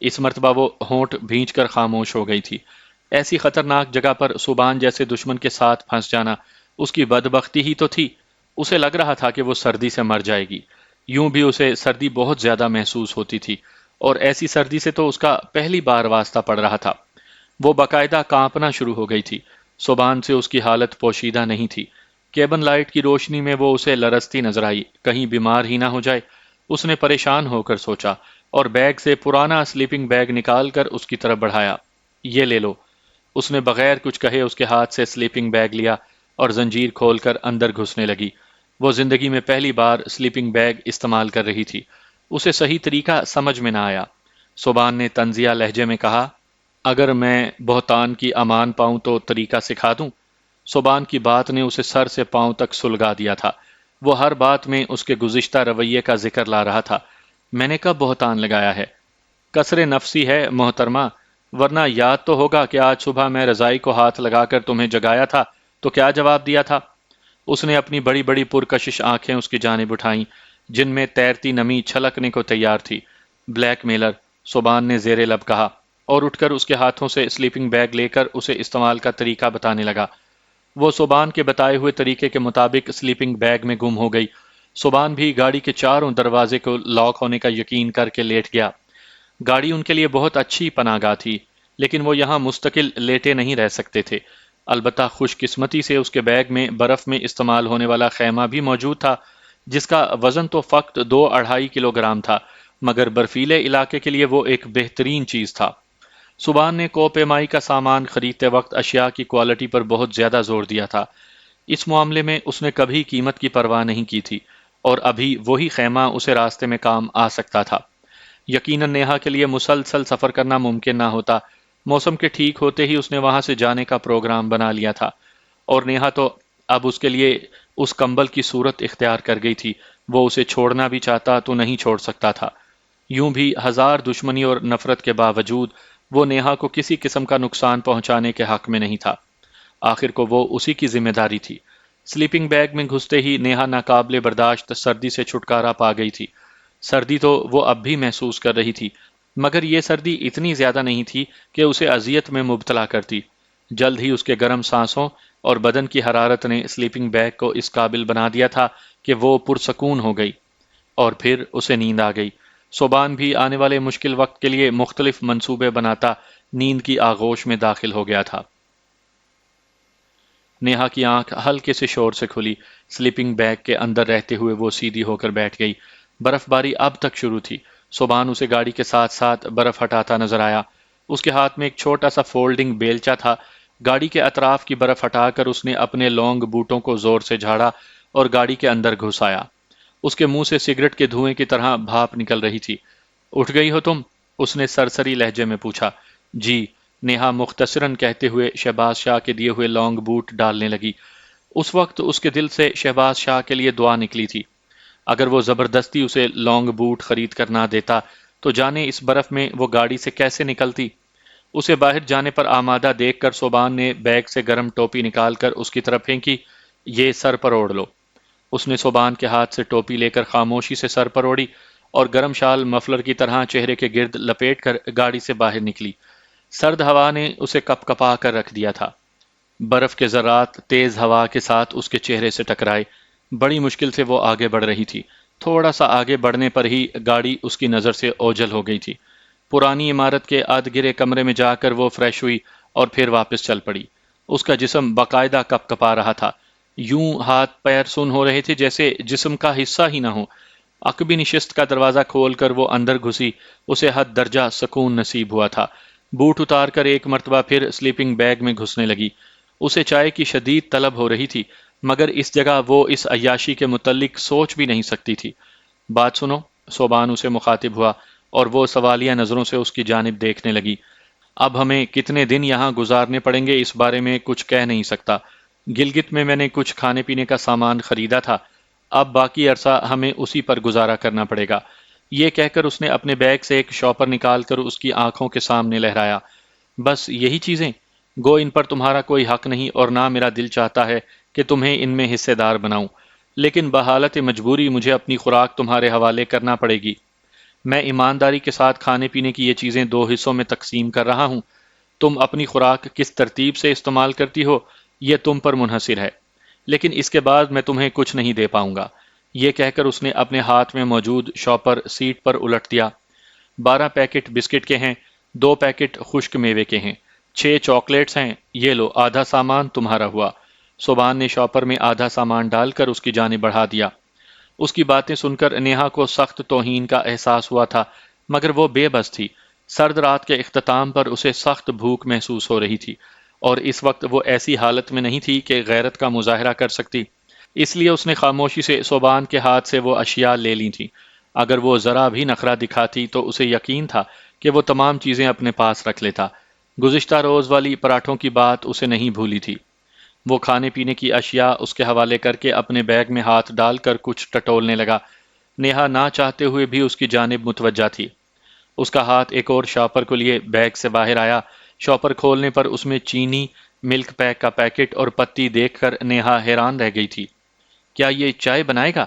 Speaker 1: اس مرتبہ وہ ہونٹ بھینچ کر خاموش ہو گئی تھی۔ ایسی خطرناک جگہ پر صوبان جیسے دشمن کے ساتھ پھنس جانا اس کی بدبختی ہی تو تھی۔ اسے لگ رہا تھا کہ وہ سردی سے مر جائے گی۔ یوں بھی اسے سردی بہت زیادہ محسوس ہوتی تھی، اور ایسی سردی سے تو اس کا پہلی بار واسطہ پڑ رہا تھا۔ وہ باقاعدہ کانپنا شروع ہو گئی تھی۔ صبح سے اس کی حالت پوشیدہ نہیں تھی۔ کیبن لائٹ کی روشنی میں وہ اسے لرزتی نظر آئی، کہیں بیمار ہی نہ ہو جائے۔ اس نے پریشان ہو کر سوچا اور بیگ سے پرانا سلیپنگ بیگ نکال کر اس کی طرف بڑھایا۔ یہ لے لو۔ اس نے بغیر کچھ کہے اس کے ہاتھ سے سلیپنگ بیگ لیا اور زنجیر کھول کر اندر گھسنے لگی۔ وہ زندگی میں پہلی بار سلیپنگ بیگ استعمال کر رہی تھی۔ اسے صحیح طریقہ سمجھ میں نہ آیا۔ صبحان نے طنزیہ لہجے میں کہا، اگر میں بہتان کی امان پاؤں تو طریقہ سکھا دوں؟ صبحان کی بات نے اسے سر سے پاؤں تک سلگا دیا تھا۔ وہ ہر بات میں اس کے گزشتہ رویے کا ذکر لا رہا تھا۔ میں نے کب بہتان لگایا ہے؟ کسر نفسی ہے محترمہ، ورنہ یاد تو ہوگا کہ آج صبح میں رضائی کو ہاتھ لگا کر تمہیں جگایا تھا تو کیا جواب دیا تھا؟ اس نے اپنی بڑی بڑی پرکشش آنکھیں اس کی جانب اٹھائیں جن میں تیرتی نمی چھلکنے کو تیار تھی۔ بلیک میلر، صبحان نے زیر لب کہا اور اٹھ کر اس کے ہاتھوں سے سلیپنگ بیگ لے کر اسے استعمال کا طریقہ بتانے لگا۔ وہ صبحان کے بتائے ہوئے طریقے کے مطابق سلیپنگ بیگ میں گم ہو گئی۔ صبحان بھی گاڑی کے چاروں دروازے کو لاک ہونے کا یقین کر کے لیٹ گیا۔ گاڑی ان کے لیے بہت اچھی پناہ گاہ تھی، لیکن وہ یہاں مستقل لیٹے نہیں رہ سکتے تھے۔ البتہ خوش قسمتی سے اس کے بیگ میں برف میں استعمال ہونے والا خیمہ بھی موجود تھا، جس کا وزن تو فقط 2-2.5 کلو گرام تھا، مگر برفیلے علاقے کے لیے وہ ایک بہترین چیز تھا۔ سبحان نے کو پیمائی کا سامان خریدتے وقت اشیاء کی کوالٹی پر بہت زیادہ زور دیا تھا۔ اس معاملے میں اس نے کبھی قیمت کی پرواہ نہیں کی تھی، اور ابھی وہی خیمہ اسے راستے میں کام آ سکتا تھا۔ یقیناً نیہا کے لیے مسلسل سفر کرنا ممکن نہ ہوتا۔ موسم کے ٹھیک ہوتے ہی اس نے وہاں سے جانے کا پروگرام بنا لیا تھا، اور نیہا تو اب اس کے لیے اس کمبل کی صورت اختیار کر گئی تھی۔ وہ اسے چھوڑنا بھی چاہتا تو نہیں چھوڑ سکتا تھا۔ یوں بھی ہزار دشمنی اور نفرت کے باوجود وہ نیہا کو کسی قسم کا نقصان پہنچانے کے حق میں نہیں تھا۔ آخر کو وہ اسی کی ذمہ داری تھی۔ سلیپنگ بیگ میں گھستے ہی نیہا ناقابل برداشت سردی سے چھٹکارا پا گئی تھی۔ سردی تو وہ اب بھی محسوس کر رہی تھی، مگر یہ سردی اتنی زیادہ نہیں تھی کہ اسے اذیت میں مبتلا کرتی۔ جلد ہی اس کے گرم سانسوں اور بدن کی حرارت نے سلیپنگ بیگ کو اس قابل بنا دیا تھا کہ وہ پرسکون ہو گئی، اور پھر اسے نیند آ گئی۔ صبحان بھی آنے والے مشکل وقت کے لیے مختلف منصوبے بناتا نیند کی آغوش میں داخل ہو گیا تھا۔ نیہا کی آنکھ ہلکے سے شور سے کھلی۔ سلیپنگ بیگ کے اندر رہتے ہوئے وہ سیدھی ہو کر بیٹھ گئی۔ برف باری اب تک شروع تھی۔ صبحان اسے گاڑی کے ساتھ ساتھ برف ہٹاتا نظر آیا۔ اس کے ہاتھ میں ایک چھوٹا سا فولڈنگ بیلچا تھا۔ گاڑی کے اطراف کی برف ہٹا کر اس نے اپنے لونگ بوٹوں کو زور سے جھاڑا اور گاڑی کے اندر گھس آیا۔ اس کے منہ سے سگریٹ کے دھوئیں کی طرح بھاپ نکل رہی تھی۔ اٹھ گئی ہو تم؟ اس نے سرسری لہجے میں پوچھا۔ جی، نیہا مختصراً کہتے ہوئے شہباز شاہ کے دیے ہوئے لانگ بوٹ ڈالنے لگی۔ اس وقت اس کے دل سے شہباز شاہ کے لیے دعا نکلی تھی۔ اگر وہ زبردستی اسے لانگ بوٹ خرید کر نہ دیتا تو جانے اس برف میں وہ گاڑی سے کیسے نکلتی۔ اسے باہر جانے پر آمادہ دیکھ کر صبحان نے بیگ سے گرم ٹوپی نکال کر اس کی طرف پھینکی۔ یہ سر پر اوڑھ لو۔ اس نے صبحان کے ہاتھ سے ٹوپی لے کر خاموشی سے سر پر اوڑھی اور گرم شال مفلر کی طرح چہرے کے گرد لپیٹ کر گاڑی سے باہر نکلی۔ سرد ہوا نے اسے کپ کپا کر رکھ دیا تھا۔ برف کے ذرات تیز ہوا کے ساتھ اس کے چہرے سے ٹکرائے۔ بڑی مشکل سے وہ آگے بڑھ رہی تھی۔ تھوڑا سا آگے بڑھنے پر ہی گاڑی اس کی نظر سے اوجھل ہو گئی تھی۔ پرانی عمارت کے ادھ گرے کمرے میں جا کر وہ فریش ہوئی اور پھر واپس چل پڑی۔ اس کا جسم باقاعدہ کپ کپا رہا تھا۔ یوں ہاتھ پیر سن ہو رہے تھے جیسے جسم کا حصہ ہی نہ ہو۔ عقبی نشست کا دروازہ کھول کر وہ اندر گھسی۔ اسے حد درجہ سکون نصیب ہوا تھا۔ بوٹ اتار کر ایک مرتبہ پھر سلیپنگ بیگ میں گھسنے لگی۔ اسے چائے کی شدید طلب ہو رہی تھی، مگر اس جگہ وہ اس عیاشی کے متعلق سوچ بھی نہیں سکتی تھی۔ بات سنو، صوبان اسے مخاطب ہوا، اور وہ سوالیہ نظروں سے اس کی جانب دیکھنے لگی۔ اب ہمیں کتنے دن یہاں گزارنے پڑیں گے اس بارے میں کچھ کہہ نہیں سکتا۔ گلگت میں نے کچھ کھانے پینے کا سامان خریدا تھا، اب باقی عرصہ ہمیں اسی پر گزارا کرنا پڑے گا۔ یہ کہہ کر اس نے اپنے بیگ سے ایک شاپر نکال کر اس کی آنکھوں کے سامنے لہرایا۔ بس یہی چیزیں؟ گو ان پر تمہارا کوئی حق نہیں، اور نہ میرا دل چاہتا ہے کہ تمہیں ان میں حصے دار بناؤں، لیکن بحالت مجبوری مجھے اپنی خوراک تمہارے حوالے کرنا پڑے گی۔ میں ایمانداری کے ساتھ کھانے پینے کی یہ چیزیں 2 حصوں میں تقسیم کر رہا ہوں۔ تم اپنی خوراک کس ترتیب سے استعمال کرتی ہو یہ تم پر منحصر ہے، لیکن اس کے بعد میں تمہیں کچھ نہیں دے پاؤں گا۔ یہ کہہ کر اس نے اپنے ہاتھ میں موجود شاپر سیٹ پر الٹ دیا۔ 12 پیکٹ بسکٹ کے ہیں، 2 پیکٹ خشک میوے کے ہیں، 6 چاکلیٹس ہیں، یہ لو آدھا سامان تمہارا ہوا۔ صوبان نے شاپر میں آدھا سامان ڈال کر اس کی جانب بڑھا دیا۔ اس کی باتیں سن کر نیہا کو سخت توہین کا احساس ہوا تھا، مگر وہ بے بس تھی۔ سرد رات کے اختتام پر اسے سخت بھوک محسوس ہو رہی تھی، اور اس وقت وہ ایسی حالت میں نہیں تھی کہ غیرت کا مظاہرہ کر سکتی۔ اس لیے اس نے خاموشی سے صوبان کے ہاتھ سے وہ اشیاء لے لی تھیں۔ اگر وہ ذرا بھی نخرہ دکھاتی تو اسے یقین تھا کہ وہ تمام چیزیں اپنے پاس رکھ لیتا۔ گزشتہ روز والی پراٹھوں کی بات اسے نہیں بھولی تھی۔ وہ کھانے پینے کی اشیاء اس کے حوالے کر کے اپنے بیگ میں ہاتھ ڈال کر کچھ ٹٹولنے لگا۔ نیہا نہ چاہتے ہوئے بھی اس کی جانب متوجہ تھی۔ اس کا ہاتھ ایک اور شاپر کو لیے بیگ سے باہر آیا۔ شاپر کھولنے پر اس میں چینی، ملک پیک کا پیکٹ اور پتی دیکھ کر نیہا حیران رہ گئی تھی۔ کیا یہ چائے بنائے گا؟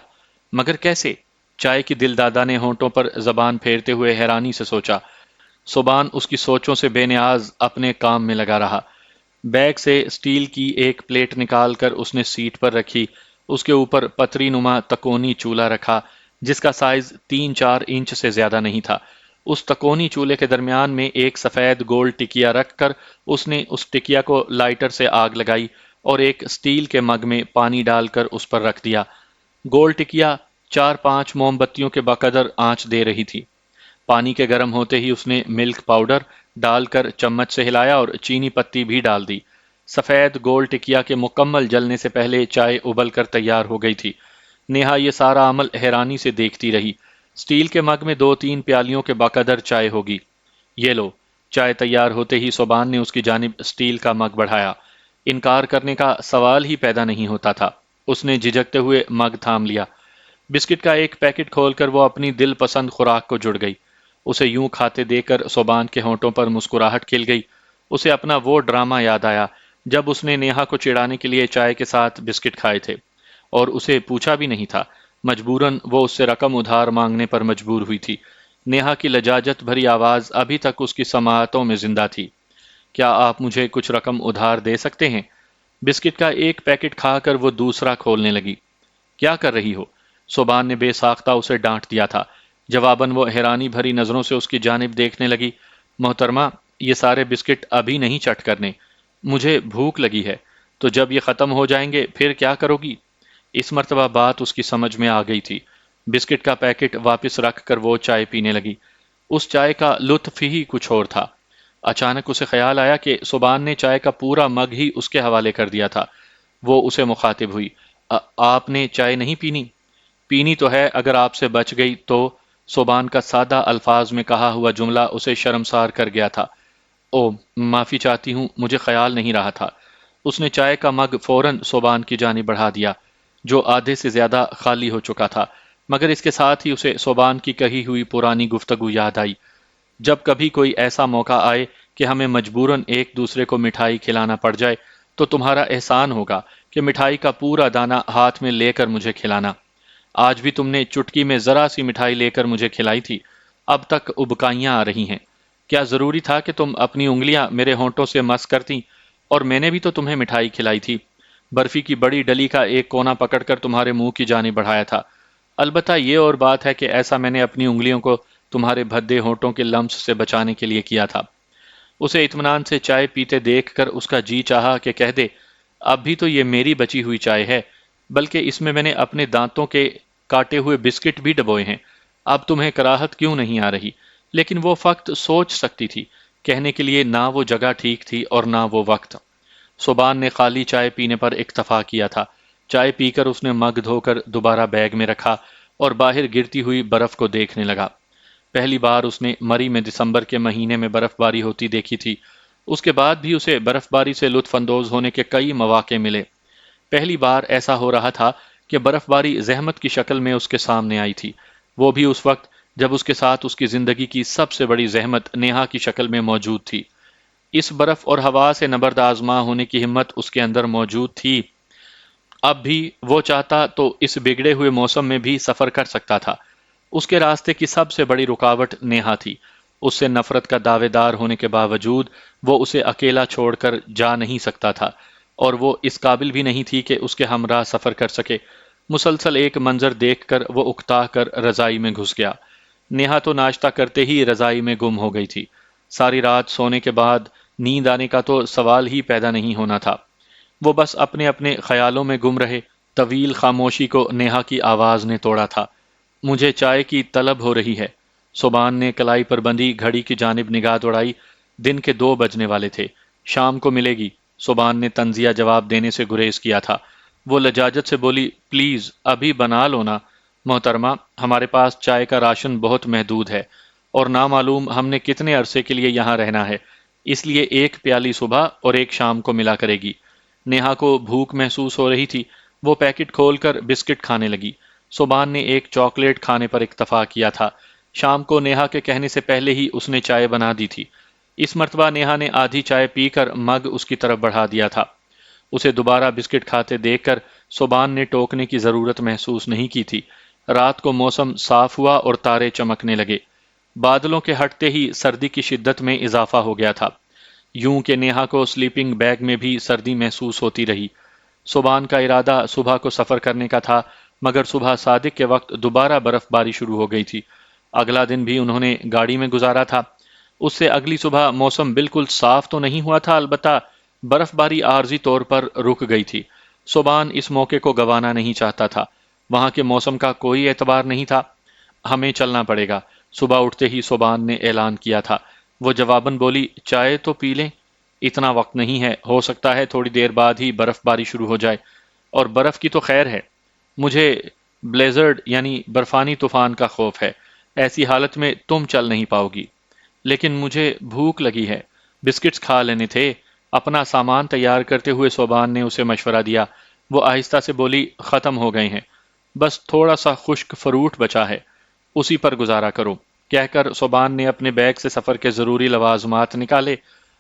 Speaker 1: مگر کیسے؟ چائے کی دل دادا نے ہونٹوں پر زبان پھیرتے ہوئے حیرانی سے سوچا۔ صوبان اس کی سوچوں سے بے نیاز اپنے کام میں لگا رہا۔ بیگ سے اسٹیل کی ایک پلیٹ نکال کر اس نے سیٹ پر رکھی۔ اس کے اوپر پتری نما تکونی چولہا رکھا جس کا سائز 3-4 انچ سے زیادہ نہیں تھا۔ اس تکونی چولہے کے درمیان میں ایک سفید گول ٹکیا رکھ کر اس نے اس ٹکیا کو لائٹر سے آگ لگائی اور ایک اسٹیل کے مگ میں پانی ڈال کر اس پر رکھ دیا۔ گول ٹکیا 4-5 موم بتیوں کے بقدر آنچ دے رہی تھی۔ پانی کے گرم ہوتے ہی اس نے ملک پاؤڈر ڈال کر چمچ سے ہلایا اور چینی پتی بھی ڈال دی۔ سفید گول ٹکیا کے مکمل جلنے سے پہلے چائے ابل کر تیار ہو گئی تھی۔ نیہا یہ سارا عمل حیرانی سے دیکھتی رہی۔ اسٹیل کے مگ میں 2-3 پیالیوں کے بقدر چائے ہوگی۔ یہ لو، چائے تیار ہوتے ہی صوبان نے اس کی جانب اسٹیل کا مگ بڑھایا۔ انکار کرنے کا سوال ہی پیدا نہیں ہوتا تھا۔ اس نے جھجکتے ہوئے مگ تھام لیا۔ بسکٹ کا ایک پیکٹ کھول کر وہ اپنی دل پسند خوراک کو جڑ گئی۔ اسے یوں کھاتے دیکھ کر صوبان کے ہونٹوں پر مسکراہٹ کھل گئی۔ اسے اپنا وہ ڈرامہ یاد آیا جب اس نے نیہا کو چڑانے کے لیے چائے کے ساتھ بسکٹ کھائے تھے، اور اسے پوچھا بھی نہیں تھا۔ مجبوراً وہ اس سے رقم ادھار مانگنے پر مجبور ہوئی تھی۔ نیہا کی لجاجت بھری آواز ابھی تک اس کی سماعتوں میں زندہ تھی۔ کیا آپ مجھے کچھ رقم ادھار دے سکتے ہیں؟ بسکٹ کا ایک پیکٹ کھا کر وہ دوسرا کھولنے لگی۔ کیا کر رہی ہو؟ صوبان نے بے ساختہ اسے ڈانٹ دیا تھا۔ جواباً وہ حیرانی بھری نظروں سے اس کی جانب دیکھنے لگی۔ محترمہ، یہ سارے بسکٹ ابھی نہیں چٹ کرنے، مجھے بھوک لگی ہے۔ تو جب یہ ختم ہو جائیں گے پھر کیا کرو گی؟ اس مرتبہ بات اس کی سمجھ میں آ گئی تھی۔ بسکٹ کا پیکٹ واپس رکھ کر وہ چائے پینے لگی۔ اس چائے کا لطف ہی کچھ اور تھا۔ اچانک اسے خیال آیا کہ صوبان نے چائے کا پورا مگ ہی اس کے حوالے کر دیا تھا۔ وہ اسے مخاطب ہوئی۔ آپ نے چائے نہیں پینی؟ پینی تو ہے اگر آپ سے بچ گئی تو۔ صوبان کا سادہ الفاظ میں کہا ہوا جملہ اسے شرمسار کر گیا تھا۔ او، معافی چاہتی ہوں، مجھے خیال نہیں رہا تھا۔ اس نے چائے کا مگ فوراً صوبان کی جانب بڑھا دیا جو آدھے سے زیادہ خالی ہو چکا تھا، مگر اس کے ساتھ ہی اسے صوبان کی کہی ہوئی پرانی گفتگو یاد آئی۔ جب کبھی کوئی ایسا موقع آئے کہ ہمیں مجبوراً ایک دوسرے کو مٹھائی کھلانا پڑ جائے تو تمہارا احسان ہوگا کہ مٹھائی کا پورا دانہ ہاتھ میں لے کر مجھے کھلانا۔ آج بھی تم نے چٹکی میں ذرا سی مٹھائی لے کر مجھے کھلائی تھی، اب تک ابکائیاں آ رہی ہیں۔ کیا ضروری تھا کہ تم اپنی انگلیاں میرے ہونٹوں سے مس کرتی؟ اور میں نے بھی تو تمہیں مٹھائی کھلائی تھی۔ برفی کی بڑی ڈلی کا ایک کونا پکڑ کر تمہارے منہ کی جانب بڑھایا تھا۔ البتہ یہ اور بات ہے کہ ایسا میں نے اپنی انگلیوں کو تمہارے بھدے ہونٹوں کے لمس سے بچانے کے لیے کیا تھا۔ اسے اطمینان سے چائے پیتے دیکھ کر اس کا جی چاہا کہ کہہ دے، اب بھی تو یہ میری بچی ہوئی چائے ہے، بلکہ اس میں نے اپنے دانتوں کے کاٹے ہوئے بسکٹ بھی ڈبوئے ہیں۔ اب تمہیں کراہت کیوں نہیں آ رہی؟ لیکن وہ فقط سوچ سکتی تھی، کہنے کے لیے نہ وہ جگہ ٹھیک تھی اور نہ وہ وقت۔ صوبان نے خالی چائے پینے پر اکتفا کیا تھا۔ چائے پی کر اس نے مگ دھو کر دوبارہ بیگ میں رکھا اور باہر گرتی ہوئی برف کو دیکھنے لگا۔ پہلی بار اس نے مری میں دسمبر کے مہینے میں برف باری ہوتی دیکھی تھی۔ اس کے بعد بھی اسے برف باری سے لطف اندوز ہونے کے کئی مواقع ملے۔ پہلی بار ایسا ہو رہا تھا کہ برف باری زحمت کی شکل میں اس کے سامنے آئی تھی، وہ بھی اس وقت جب اس کے ساتھ اس کی زندگی کی سب سے بڑی زحمت نیہا کی شکل میں موجود تھی۔ اس برف اور ہوا سے نبرد آزما ہونے کی ہمت اس کے اندر موجود تھی۔ اب بھی وہ چاہتا تو اس بگڑے ہوئے موسم میں بھی سفر کر سکتا تھا۔ اس کے راستے کی سب سے بڑی رکاوٹ نیہا تھی۔ اس سے نفرت کا دعوے دار ہونے کے باوجود وہ اسے اکیلا چھوڑ کر جا نہیں سکتا تھا، اور وہ اس قابل بھی نہیں تھی کہ اس کے ہمراہ سفر کر سکے۔ مسلسل ایک منظر دیکھ کر وہ اکتا کر رضائی میں گھس گیا۔ نیہا تو ناشتہ کرتے ہی رضائی میں گم ہو گئی تھی۔ ساری رات سونے کے بعد نیند آنے کا تو سوال ہی پیدا نہیں ہونا تھا۔ وہ بس اپنے اپنے خیالوں میں گم رہے۔ طویل خاموشی کو نیہا کی آواز نے توڑا تھا۔ مجھے چائے کی طلب ہو رہی ہے۔ صبحان نے کلائی پر بندھی گھڑی کی جانب نگاہ دوڑائی۔ دن کے 2 بجنے والے تھے۔ شام کو ملے گی۔ صبحان نے طنزیہ جواب دینے سے گریز کیا تھا۔ وہ لجاجت سے بولی، پلیز ابھی بنا لو نا محترمہ، ہمارے پاس چائے کا راشن بہت محدود ہے اور نامعلوم ہم نے کتنے عرصے کے لیے یہاں رہنا ہے، اس لیے 1 پیالی صبح اور 1 شام کو ملا کرے گی۔ نیہا کو بھوک محسوس ہو رہی تھی۔ وہ پیکٹ کھول کر بسکٹ کھانے لگی۔ صبحان نے ایک چاکلیٹ کھانے پر اکتفا کیا تھا۔ شام کو نیہا کے کہنے سے پہلے ہی اس نے چائے بنا دی تھی۔ اس مرتبہ نیہا نے آدھی چائے پی کر مگ اس کی طرف بڑھا دیا تھا۔ اسے دوبارہ بسکٹ کھاتے دیکھ کر صبحان نے ٹوکنے کی ضرورت محسوس نہیں کی تھی۔ رات کو موسم صاف ہوا اور تارے چمکنے لگے۔ بادلوں کے ہٹتے ہی سردی کی شدت میں اضافہ ہو گیا تھا، یوں کہ نیہا کو سلیپنگ بیگ میں بھی سردی محسوس ہوتی رہی۔ صبحان کا ارادہ صبح کو سفر کرنے کا تھا، مگر صبح صادق کے وقت دوبارہ برف باری شروع ہو گئی تھی۔ اگلا دن بھی انہوں نے گاڑی میں گزارا تھا۔ اس سے اگلی صبح موسم بالکل صاف تو نہیں ہوا تھا، البتہ برف باری عارضی طور پر رک گئی تھی۔ صبحان اس موقع کو گنوانا نہیں چاہتا تھا۔ وہاں کے موسم کا کوئی اعتبار نہیں تھا۔ ہمیں چلنا پڑے گا، صبح اٹھتے ہی صبحان نے اعلان کیا تھا۔ وہ جواباً بولی، چائے تو پی لیں۔ اتنا وقت نہیں ہے، ہو سکتا ہے تھوڑی دیر بعد ہی برف باری شروع ہو جائے، اور برف کی تو خیر ہے، مجھے بلیزرڈ یعنی برفانی طوفان کا خوف ہے۔ ایسی حالت میں تم چل نہیں پاؤ گی۔ لیکن مجھے بھوک لگی ہے، بسکٹس کھا لینے تھے۔ اپنا سامان تیار کرتے ہوئے صوبان نے اسے مشورہ دیا۔ وہ آہستہ سے بولی، ختم ہو گئے ہیں، بس تھوڑا سا خشک فروٹ بچا ہے، اسی پر گزارا کرو۔ کہہ کر صوبان نے اپنے بیگ سے سفر کے ضروری لوازمات نکالے،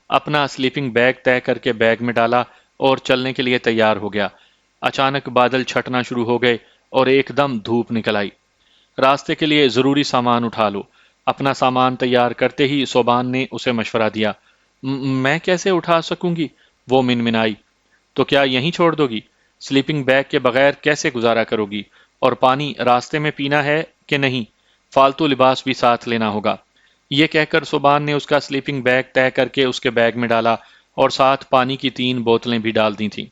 Speaker 1: اپنا سلیپنگ بیگ طے کر کے بیگ میں ڈالا اور چلنے کے لیے تیار ہو گیا۔ اچانک بادل چھٹنا شروع ہو گئے اور ایک دم دھوپ نکل آئی۔ راستے کے لیے ضروری سامان اٹھا لو۔ اپنا سامان تیار کرتے ہی صوبان نے اسے مشورہ دیا۔ میں کیسے اٹھا سکوں گی؟ وہ منمنائی۔ تو کیا یہیں چھوڑ دو گی؟ سلیپنگ بیگ کے بغیر کیسے گزارا کرو گی؟ اور پانی راستے میں پینا ہے کہ نہیں؟ فالتو لباس بھی ساتھ لینا ہوگا۔ یہ کہہ کر صوبان نے اس کا سلیپنگ بیگ طے کر کے اس کے بیگ میں ڈالا اور ساتھ پانی کی 3 بوتلیں بھی ڈال دی تھیں۔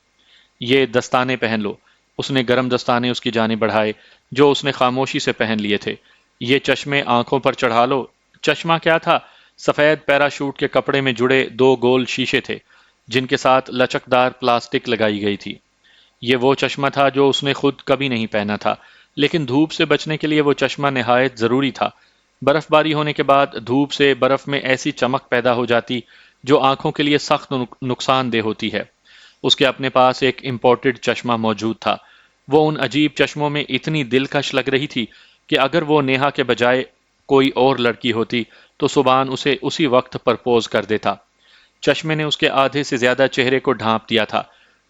Speaker 1: یہ دستانے پہن لو۔ اس نے گرم دستانے اس کی جانب بڑھائے جو اس نے خاموشی سے پہن لیے تھے۔ یہ چشمے آنکھوں پر چڑھا لو۔ چشمہ کیا تھا؟ سفید پیراشوٹ کے کپڑے میں جڑے 2 گول شیشے تھے جن کے ساتھ لچکدار پلاسٹک لگائی گئی تھی۔ یہ وہ چشمہ تھا جو اس نے خود کبھی نہیں پہنا تھا، لیکن دھوپ سے بچنے کے لیے وہ چشمہ نہایت ضروری تھا۔ برف باری ہونے کے بعد دھوپ سے برف میں ایسی چمک پیدا ہو جاتی جو آنکھوں کے لیے سخت نقصان دہ ہوتی ہے۔ اس کے اپنے پاس ایک امپورٹڈ چشمہ موجود تھا۔ وہ ان عجیب چشموں میں اتنی دلکش لگ رہی تھی کہ اگر وہ نیہا کے بجائے کوئی اور لڑکی ہوتی تو صبحان اسے اسی وقت پرپوز کر دیتا۔ چشمے نے اس کے آدھے سے زیادہ چہرے کو ڈھانپ دیا تھا۔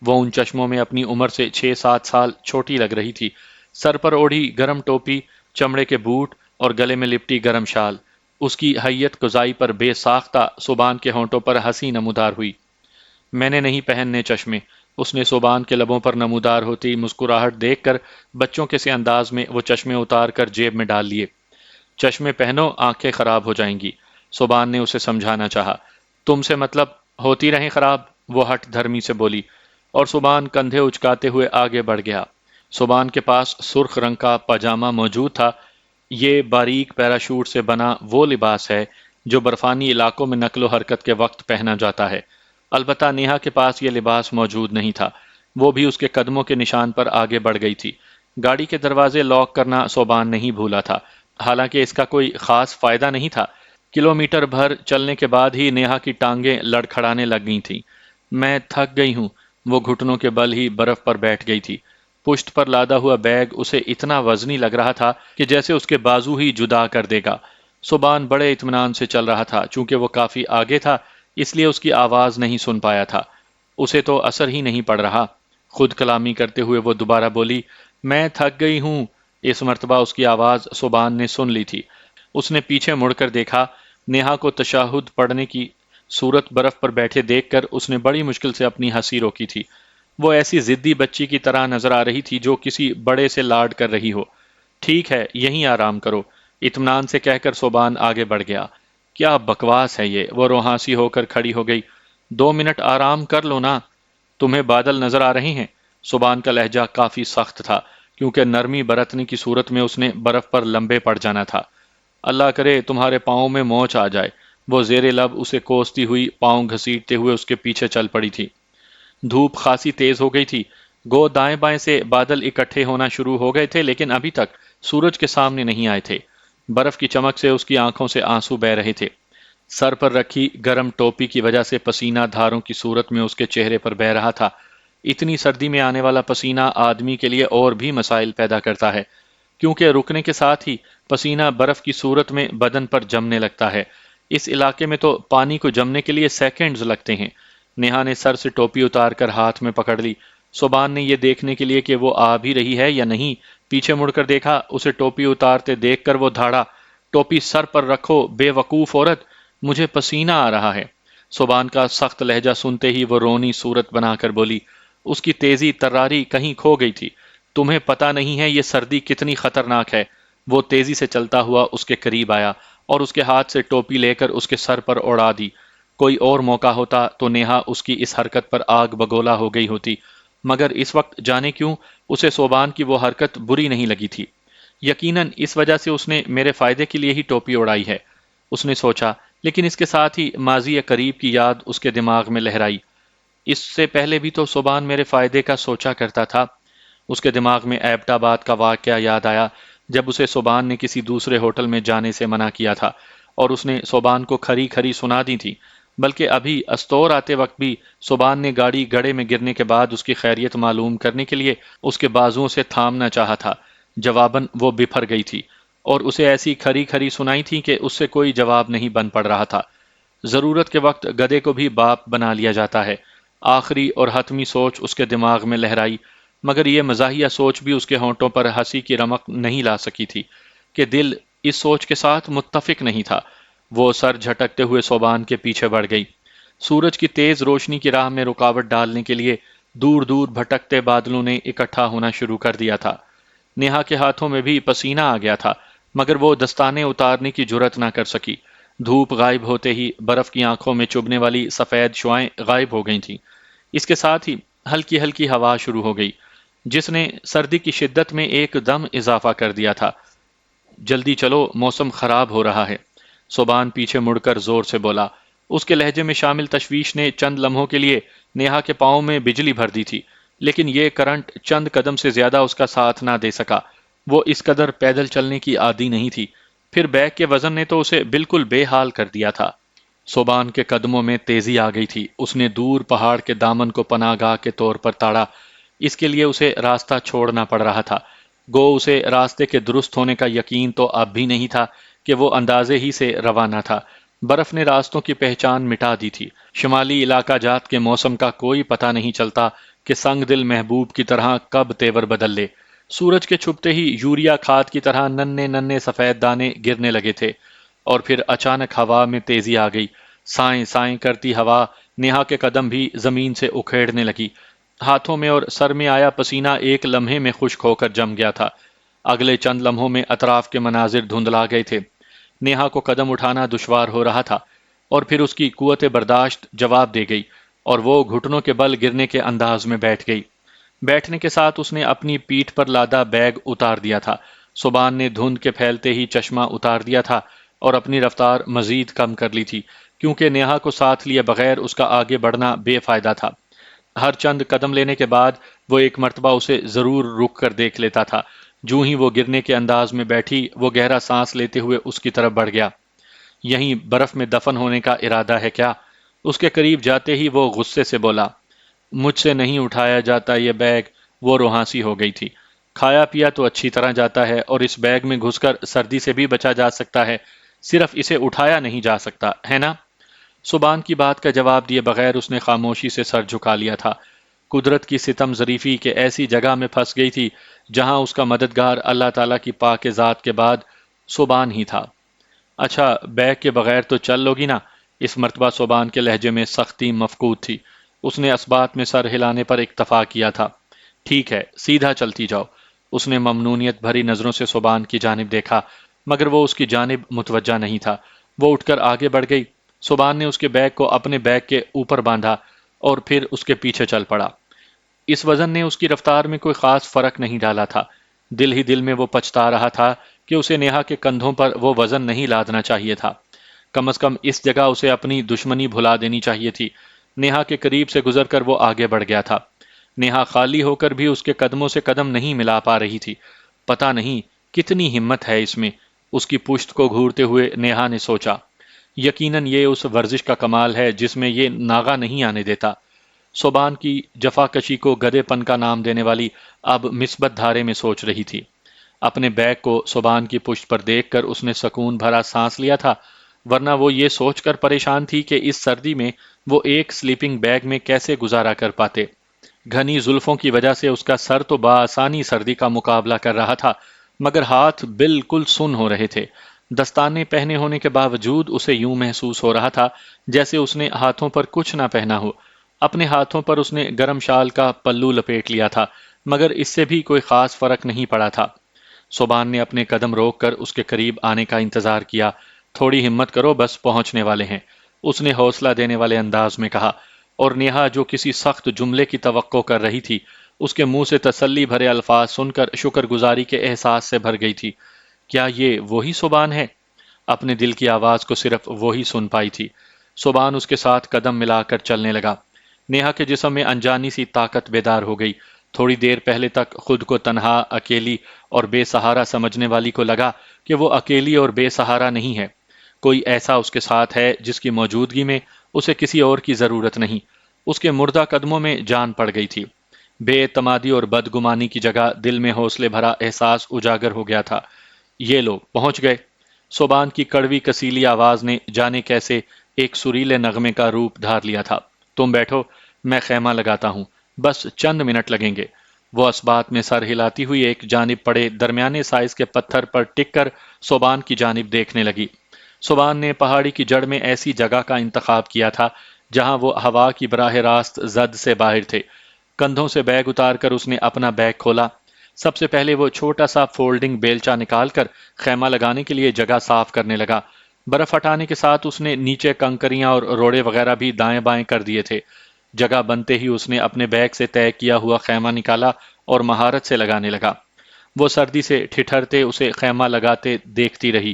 Speaker 1: وہ ان چشموں میں اپنی عمر سے 6-7 سال چھوٹی لگ رہی تھی۔ سر پر اوڑھی گرم ٹوپی، چمڑے کے بوٹ اور گلے میں لپٹی گرم شال، اس کی حیت قضائی پر بے ساختہ صوبان کے ہونٹوں پر ہنسی نمودار ہوئی۔ میں نے نہیں پہننے چشمے، اس نے صوبان کے لبوں پر نمودار ہوتی مسکراہٹ دیکھ کر بچوں کے سے انداز میں وہ چشمے اتار کر جیب میں ڈال لیے۔ چشمے پہنو، آنکھیں خراب ہو جائیں گی، صوبان نے اسے سمجھانا چاہا۔ تم سے مطلب ہوتی رہیں خراب، وہ ہٹ دھرمی سے بولی، اور صوبان کندھے اچکاتے ہوئے آگے بڑھ گیا۔ صوبان کے پاس سرخ رنگ کا پاجامہ موجود تھا۔ یہ باریک پیراشوٹ سے بنا وہ لباس ہے جو برفانی علاقوں میں نقل و حرکت کے وقت پہنا جاتا ہے۔ البتہ نیہا کے پاس یہ لباس موجود نہیں تھا۔ وہ بھی اس کے قدموں کے نشان پر آگے بڑھ گئی تھی۔ گاڑی کے دروازے لاک کرنا صوبان نہیں بھولا تھا، حالانکہ اس کا کوئی خاص فائدہ نہیں تھا۔ کلومیٹر بھر چلنے کے بعد ہی نیہا کی ٹانگیں لڑکھڑانے لگ گئی تھیں۔ میں تھک گئی ہوں، وہ گھٹنوں کے بل ہی برف پر بیٹھ گئی تھی۔ پشت پر لادا ہوا بیگ اسے اتنا وزنی لگ رہا تھا کہ جیسے اس کے بازو ہی جدا کر دے گا۔ صوبان بڑے اطمینان سے چل رہا تھا، چونکہ وہ کافی آگے تھا اس لیے اس کی آواز نہیں سن پایا تھا۔ اسے تو اثر ہی نہیں پڑ رہا۔ خود کلامی کرتے ہوئے وہ دوبارہ بولی، میں تھک گئی ہوں۔ اس مرتبہ اس کی آواز صوبان نے سن لی تھی۔ اس نے پیچھے مڑ کر دیکھا۔ نیہا کو تشہد پڑھنے کی صورت برف پر بیٹھے دیکھ کر اس نے بڑی مشکل سے اپنی ہنسی روکی تھی۔ وہ ایسی ضدی بچی کی طرح نظر آ رہی تھی جو کسی بڑے سے لاڈ کر رہی ہو۔ ٹھیک ہے، یہیں آرام کرو، اطمینان سے کہہ کر صوبان آگے بڑھ گیا۔ کیا بکواس ہے یہ، وہ روحانسی ہو کر کھڑی ہو گئی۔ 2 منٹ آرام کر لو نا، تمہیں بادل نظر آ رہے ہیں؟ صوبان کا لہجہ کافی سخت تھا، کیونکہ نرمی برتنے کی صورت میں اس نے برف پر لمبے پڑ جانا تھا۔ اللہ کرے تمہارے پاؤں میں موچ آ جائے۔ وہ زیر لب اسے کوستی ہوئی پاؤں گھسیٹتے ہوئے اس کے پیچھے چل پڑی تھی۔ دھوپ خاصی تیز ہو گئی تھی، گو دائیں بائیں سے بادل اکٹھے ہونا شروع ہو گئے تھے، لیکن ابھی تک سورج کے سامنے نہیں آئے تھے۔ برف کی چمک سے اس کی آنکھوں سے آنسو بہہ رہے تھے۔ سر پر رکھی گرم ٹوپی کی وجہ سے پسینہ دھاروں کی صورت میں اس کے چہرے پر بہہ رہا تھا۔ اتنی سردی میں آنے والا پسینہ آدمی کے لیے اور بھی مسائل پیدا کرتا ہے، کیونکہ رکنے کے ساتھ ہی پسینہ برف کی صورت میں بدن پر جمنے لگتا ہے۔ اس علاقے میں تو پانی کو جمنے کے لیے سیکنڈز لگتے ہیں۔ نیہا نے سر سے ٹوپی اتار کر ہاتھ میں پکڑ لی۔ صوبان نے یہ دیکھنے کے لیے کہ وہ آ بھی رہی ہے یا نہیں، پیچھے مڑ کر دیکھا۔ اسے ٹوپی اتارتے دیکھ کر وہ دھاڑا، ٹوپی سر پر رکھو بے وقوف عورت، مجھے پسینہ آ رہا ہے۔ صوبان کا سخت لہجہ سنتے ہی وہ رونی صورت بنا کر بولی۔ اس کی تیزی تراری کہیں کھو گئی تھی۔ تمہیں پتہ نہیں ہے یہ سردی کتنی خطرناک ہے۔ وہ تیزی سے چلتا ہوا اس کے قریب آیا اور اس کے ہاتھ سے ٹوپی لے کر اس کے سر پر اڑا دی۔ کوئی اور موقع ہوتا تو نیہا اس کی اس حرکت پر آگ بگولا ہو گئی ہوتی، مگر اس وقت جانے کیوں اسے صوبان کی وہ حرکت بری نہیں لگی تھی۔ یقیناً اس وجہ سے اس نے میرے فائدے کے لیے ہی ٹوپی اڑائی ہے، اس نے سوچا، لیکن اس کے ساتھ ہی ماضی قریب کی یاد اس کے دماغ میں لہرائی۔ اس سے پہلے بھی تو صوبان میرے فائدے کا سوچا کرتا تھا۔ اس کے دماغ میں ایبٹ آباد کا واقعہ یاد آیا، جب اسے صوبان نے کسی دوسرے ہوٹل میں جانے سے منع کیا تھا اور اس نے صوبان کو کھری کھری سنا دی تھی۔ بلکہ ابھی استور آتے وقت بھی صوبان نے گاڑی گڑھے میں گرنے کے بعد اس کی خیریت معلوم کرنے کے لیے اس کے بازوؤں سے تھامنا چاہا تھا۔ جواباً وہ بپھر گئی تھی اور اسے ایسی کھری کھری سنائی تھی کہ اس سے کوئی جواب نہیں بن پڑ رہا تھا۔ ضرورت کے وقت گدھے کو بھی باپ بنا لیا جاتا ہے۔ آخری اور حتمی سوچ اس کے دماغ میں لہرائی، مگر یہ مزاحیہ سوچ بھی اس کے ہونٹوں پر ہنسی کی رمق نہیں لا سکی تھی کہ دل اس سوچ کے ساتھ متفق نہیں تھا۔ وہ سر جھٹکتے ہوئے صوبان کے پیچھے بڑھ گئی۔ سورج کی تیز روشنی کی راہ میں رکاوٹ ڈالنے کے لیے دور دور بھٹکتے بادلوں نے اکٹھا ہونا شروع کر دیا تھا۔ نیہا کے ہاتھوں میں بھی پسینہ آ گیا تھا، مگر وہ دستانے اتارنے کی جرت نہ کر سکی۔ دھوپ غائب ہوتے ہی برف کی آنکھوں میں چبھنے والی سفید شعاعیں غائب ہو گئی تھیں۔ اس کے ساتھ ہی ہلکی ہلکی ہوا شروع ہو گئی، جس نے سردی کی شدت میں ایک دم اضافہ کر دیا تھا۔ جلدی چلو، موسم خراب ہو رہا ہے، صوبان پیچھے مڑ کر زور سے بولا۔ اس کے لہجے میں شامل تشویش نے چند لمحوں کے لیے نیہا کے پاؤں میں بجلی بھر دی تھی، لیکن یہ کرنٹ چند قدم سے زیادہ اس کا ساتھ نہ دے سکا۔ وہ اس قدر پیدل چلنے کی عادی نہیں تھی، پھر بیگ کے وزن نے تو اسے بالکل بے حال کر دیا تھا۔ صوبان کے قدموں میں تیزی آ گئی تھی۔ اس نے دور پہاڑ کے دامن کو پناہ گاہ کے طور پر تاڑا۔ اس کے لیے اسے راستہ چھوڑنا پڑ رہا تھا۔ گو اسے راستے کے درست ہونے کا یقین تو اب بھی نہیں تھا کہ وہ اندازے ہی سے روانہ تھا۔ برف نے راستوں کی پہچان مٹا دی تھی۔ شمالی علاقہ جات کے موسم کا کوئی پتہ نہیں چلتا کہ سنگ دل محبوب کی طرح کب تیور بدل لے۔ سورج کے چھپتے ہی یوریا کھاد کی طرح ننھے ننھے سفید دانے گرنے لگے تھے، اور پھر اچانک ہوا میں تیزی آ گئی۔ سائیں سائیں کرتی ہوا نیہا کے قدم بھی زمین سے اکھیڑنے لگی۔ ہاتھوں میں اور سر میں آیا پسینہ ایک لمحے میں خشک ہو کر جم گیا تھا۔ اگلے چند لمحوں میں اطراف کے مناظر دھندلا گئے تھے۔ نیہا کو قدم اٹھانا دشوار ہو رہا تھا، اور پھر اس کی قوت برداشت جواب دے گئی اور وہ گھٹنوں کے بل گرنے کے انداز میں بیٹھ گئی۔ بیٹھنے کے ساتھ اس نے اپنی پیٹھ پر لادا بیگ اتار دیا تھا۔ صوبان نے دھند کے پھیلتے ہی چشمہ اتار دیا تھا اور اپنی رفتار مزید کم کر لی تھی، کیونکہ نیہا کو ساتھ لیے بغیر اس کا آگے بڑھنا بے فائدہ تھا۔ ہر چند قدم لینے کے بعد وہ ایک مرتبہ اسے ضرور رک کر دیکھ لیتا تھا۔ جوں ہی وہ گرنے کے انداز میں بیٹھی، وہ گہرا سانس لیتے ہوئے اس کی طرف بڑھ گیا۔ یہیں برف میں دفن ہونے کا ارادہ ہے کیا؟ اس کے قریب جاتے ہی وہ غصے سے بولا۔ مجھ سے نہیں اٹھایا جاتا یہ بیگ۔ وہ روحانسی ہو گئی تھی۔ کھایا پیا تو اچھی طرح جاتا ہے، اور اس بیگ میں گھس کر سردی سے بھی بچا جا سکتا ہے، صرف اسے اٹھایا نہیں جا سکتا ہے نا؟ صوبان کی بات کا جواب دیے بغیر اس نے خاموشی سے سر جھکا لیا تھا۔ قدرت کی ستم ظریفی کے ایسی جگہ میں پھنس گئی تھی جہاں اس کا مددگار اللہ تعالیٰ کی پاک ذات کے بعد صوبان ہی تھا۔ اچھا، بیگ کے بغیر تو چل لو گی نا؟ اس مرتبہ صوبان کے لہجے میں سختی مفقود تھی۔ اس نے اثبات میں سر ہلانے پر اکتفا کیا تھا۔ ٹھیک ہے، سیدھا چلتی جاؤ۔ اس نے ممنونیت بھری نظروں سے صوبان کی جانب دیکھا مگر وہ اس کی جانب متوجہ نہیں تھا۔ وہ اٹھ کر آگے بڑھ گئی۔ صوبان نے اس کے بیگ کو اپنے بیگ کے اوپر باندھا اور پھر اس کے پیچھے چل پڑا۔ اس وزن نے اس کی رفتار میں کوئی خاص فرق نہیں ڈالا تھا۔ دل ہی دل میں وہ پچھتا رہا تھا کہ اسے نیہا کے کندھوں پر وہ وزن نہیں لادنا چاہیے تھا۔ کم از کم اس جگہ اسے اپنی دشمنی بھلا دینی چاہیے تھی۔ نیہا کے قریب سے گزر کر وہ آگے بڑھ گیا تھا۔ نیہا خالی ہو کر بھی اس کے قدموں سے قدم نہیں ملا پا رہی تھی۔ پتہ نہیں کتنی ہمت ہے اس میں، اس کی پشت کو گھورتے ہوئے نیہا نے سوچا۔ یقیناً یہ اس ورزش کا کمال ہے جس میں یہ ناغہ نہیں آنے دیتا۔ صوبان کی جفا کشی کو گدھے پن کا نام دینے والی اب مثبت دھارے میں سوچ رہی تھی۔ اپنے بیگ کو صوبان کی پشت پر دیکھ کر اس نے سکون بھرا سانس لیا تھا، ورنہ وہ یہ سوچ کر پریشان تھی کہ اس سردی میں وہ ایک سلیپنگ بیگ میں کیسے گزارا کر پاتے۔ گھنی زلفوں کی وجہ سے اس کا سر تو بآسانی سردی کا مقابلہ کر رہا تھا، مگر ہاتھ بالکل سن ہو رہے تھے۔ دستانے پہنے ہونے کے باوجود اسے یوں محسوس ہو رہا تھا جیسے اس نے ہاتھوں پر کچھ نہ پہنا ہو۔ اپنے ہاتھوں پر اس نے گرم شال کا پلو لپیٹ لیا تھا، مگر اس سے بھی کوئی خاص فرق نہیں پڑا تھا۔ صوبان نے اپنے قدم روک کر اس کے قریب آنے کا انتظار کیا۔ تھوڑی ہمت کرو، بس پہنچنے والے ہیں، اس نے حوصلہ دینے والے انداز میں کہا، اور نیہا جو کسی سخت جملے کی توقع کر رہی تھی، اس کے منہ سے تسلی بھرے الفاظ سن کر شکر گزاری کے احساس سے بھر گئی تھی۔ کیا یہ وہی صوبان ہے؟ اپنے دل کی آواز کو صرف وہی سن پائی تھی۔ صوبان اس کے ساتھ قدم ملا کر چلنے لگا۔ نیہا کے جسم میں انجانی سی طاقت بیدار ہو گئی۔ تھوڑی دیر پہلے تک خود کو تنہا، اکیلی اور بے سہارا سمجھنے والی کو لگا کہ وہ اکیلی اور بے سہارا نہیں ہے۔ کوئی ایسا اس کے ساتھ ہے جس کی موجودگی میں اسے کسی اور کی ضرورت نہیں۔ اس کے مردہ قدموں میں جان پڑ گئی تھی۔ بے اعتمادی اور بدگمانی کی جگہ دل میں حوصلے بھرا احساس اجاگر ہو گیا تھا۔ یہ لو پہنچ گئے۔ صوبان کی کڑوی کسیلی آواز نے جانے کیسے ایک سریلے نغمے کا روپ دھار لیا تھا۔ تم بیٹھو، میں خیمہ لگاتا ہوں، بس چند منٹ لگیں گے۔ وہ اسبات میں سر ہلاتی ہوئی ایک جانب پڑے درمیانے سائز کے پتھر پر ٹک کر صوبان کی جانب دیکھنے لگی۔ صوبان نے پہاڑی کی جڑ میں ایسی جگہ کا انتخاب کیا تھا جہاں وہ ہوا کی براہ راست زد سے باہر تھے۔ کندھوں سے بیگ اتار کر اس نے اپنا بیگ کھولا۔ سب سے پہلے وہ چھوٹا سا فولڈنگ بیلچہ نکال کر خیمہ لگانے کے لیے جگہ صاف کرنے لگا۔ برف ہٹانے کے ساتھ اس نے نیچے کنکریاں اور روڑے وغیرہ بھی دائیں بائیں کر دیے تھے۔ جگہ بنتے ہی اس نے اپنے بیگ سے طے کیا ہوا خیمہ نکالا اور مہارت سے لگانے لگا۔ وہ سردی سے ٹھٹھرتے اسے خیمہ لگاتے دیکھتی رہی۔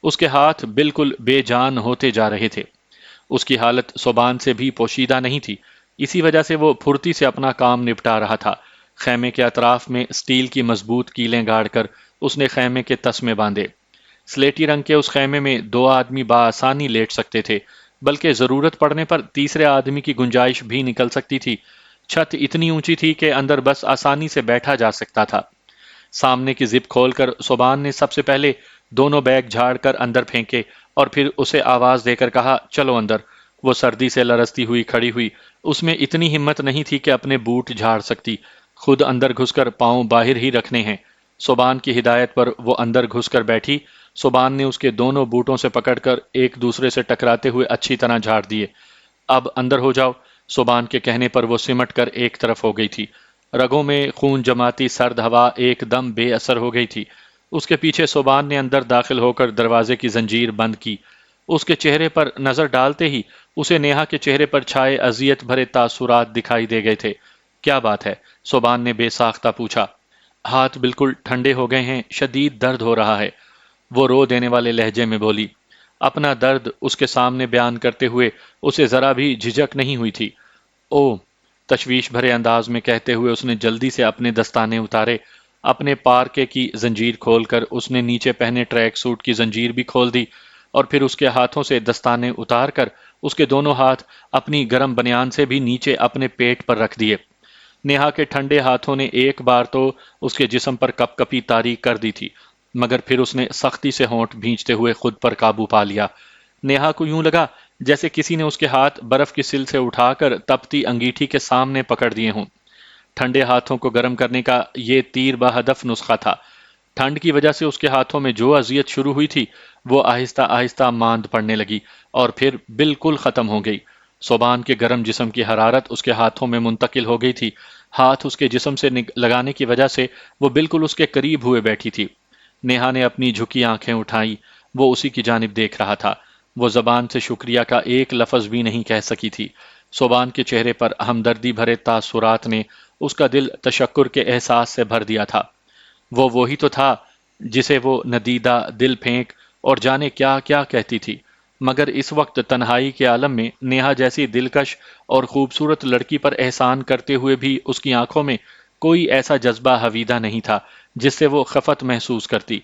Speaker 1: اس کے ہاتھ بالکل بے جان ہوتے جا رہے تھے۔ اس کی حالت صوبان سے بھی پوشیدہ نہیں تھی، اسی وجہ سے وہ پھرتی سے اپنا کام نپٹا رہا تھا۔ خیمے کے اطراف میں سٹیل کی مضبوط کیلیں گاڑ کر اس نے خیمے کے تسمے باندھے۔ سلیٹی رنگ کے اس خیمے میں دو آدمی بآسانی لیٹ سکتے تھے، بلکہ ضرورت پڑنے پر تیسرے آدمی کی گنجائش بھی نکل سکتی تھی۔ چھت اتنی اونچی تھی کہ اندر بس آسانی سے بیٹھا جا سکتا تھا۔ سامنے کی زپ کھول کر صوبان نے سب سے پہلے دونوں بیگ جھاڑ کر اندر پھینکے اور پھر اسے آواز دے کر کہا، چلو اندر۔ وہ سردی سے لرزتی ہوئی کھڑی ہوئی۔ اس میں اتنی ہمت نہیں تھی کہ اپنے بوٹ جھاڑ سکتی، خود اندر گھس کر پاؤں باہر ہی رکھنے ہیں۔ صوبان کی ہدایت پر وہ اندر گھس کر بیٹھی۔ صوبان نے اس کے دونوں بوٹوں سے پکڑ کر ایک دوسرے سے ٹکراتے ہوئے اچھی طرح جھاڑ دیے۔ اب اندر ہو جاؤ۔ صوبان کے کہنے پر وہ سمٹ کر ایک طرف ہو گئی تھی۔ رگوں میں خون جماتی سرد ہوا ایک دم بے اثر ہو گئی تھی۔ اس کے پیچھے صوبان نے اندر داخل ہو کر دروازے کی زنجیر بند کی۔ اس کے چہرے پر نظر ڈالتے ہی اسے نیہا کے چہرے پر چھائے اذیت بھرے تاثرات دکھائی دے گئے تھے۔ کیا بات ہے؟ صوبان نے بے ساختہ پوچھا۔ ہاتھ بالکل ٹھنڈے ہو گئے ہیں، شدید درد ہو رہا ہے، وہ رو دینے والے لہجے میں بولی۔ اپنا درد اس کے سامنے بیان کرتے ہوئے اسے ذرا بھی جھجک نہیں ہوئی تھی۔ او، تشویش بھرے انداز میں کہتے ہوئے اس نے جلدی سے اپنے دستانے اتارے۔ اپنے پارکے کی زنجیر کھول کر اس نے نیچے پہنے ٹریک سوٹ کی زنجیر بھی کھول دی اور پھر اس کے ہاتھوں سے دستانے اتار کر اس کے دونوں ہاتھ اپنی گرم بنیان سے بھی نیچے اپنے پیٹ پر رکھ دیے۔ نیہا کے ٹھنڈے ہاتھوں نے ایک بار تو اس کے جسم پر کپ کپی طاری کر دی تھی، مگر پھر اس نے سختی سے ہونٹ بھینچتے ہوئے خود پر قابو پا لیا۔ نیہا کو یوں لگا جیسے کسی نے اس کے ہاتھ برف کی سل سے اٹھا کر تپتی انگیٹھی کے سامنے پکڑ دیے ہوں۔ ٹھنڈے ہاتھوں کو گرم کرنے کا یہ تیر بہدف نسخہ تھا۔ ٹھنڈ کی وجہ سے اس کے ہاتھوں میں جو اذیت شروع ہوئی تھی وہ آہستہ آہستہ ماند پڑنے لگی اور پھر بالکل ختم ہو گئی۔ صوبان کے گرم جسم کی حرارت اس کے ہاتھوں میں منتقل ہو گئی تھی۔ ہاتھ اس کے جسم سے لگانے کی وجہ سے وہ بالکل اس کے قریب ہوئے بیٹھی تھی۔ نیہا نے اپنی جھکی آنکھیں اٹھائیں، وہ اسی کی جانب دیکھ رہا تھا۔ وہ زبان سے شکریہ کا ایک لفظ بھی نہیں کہہ سکی تھی۔ صوبان کے چہرے پر ہمدردی بھرے تاثرات نے اس کا دل تشکر کے احساس سے بھر دیا تھا۔ وہ وہی تو تھا جسے وہ ندیدہ، دل پھینک اور جانے کیا کیا کہتی تھی، مگر اس وقت تنہائی کے عالم میں نیہا جیسی دلکش اور خوبصورت لڑکی پر احسان کرتے ہوئے بھی اس کی آنکھوں میں کوئی ایسا جذبہ حویدہ نہیں تھا جس سے وہ خفت محسوس کرتی۔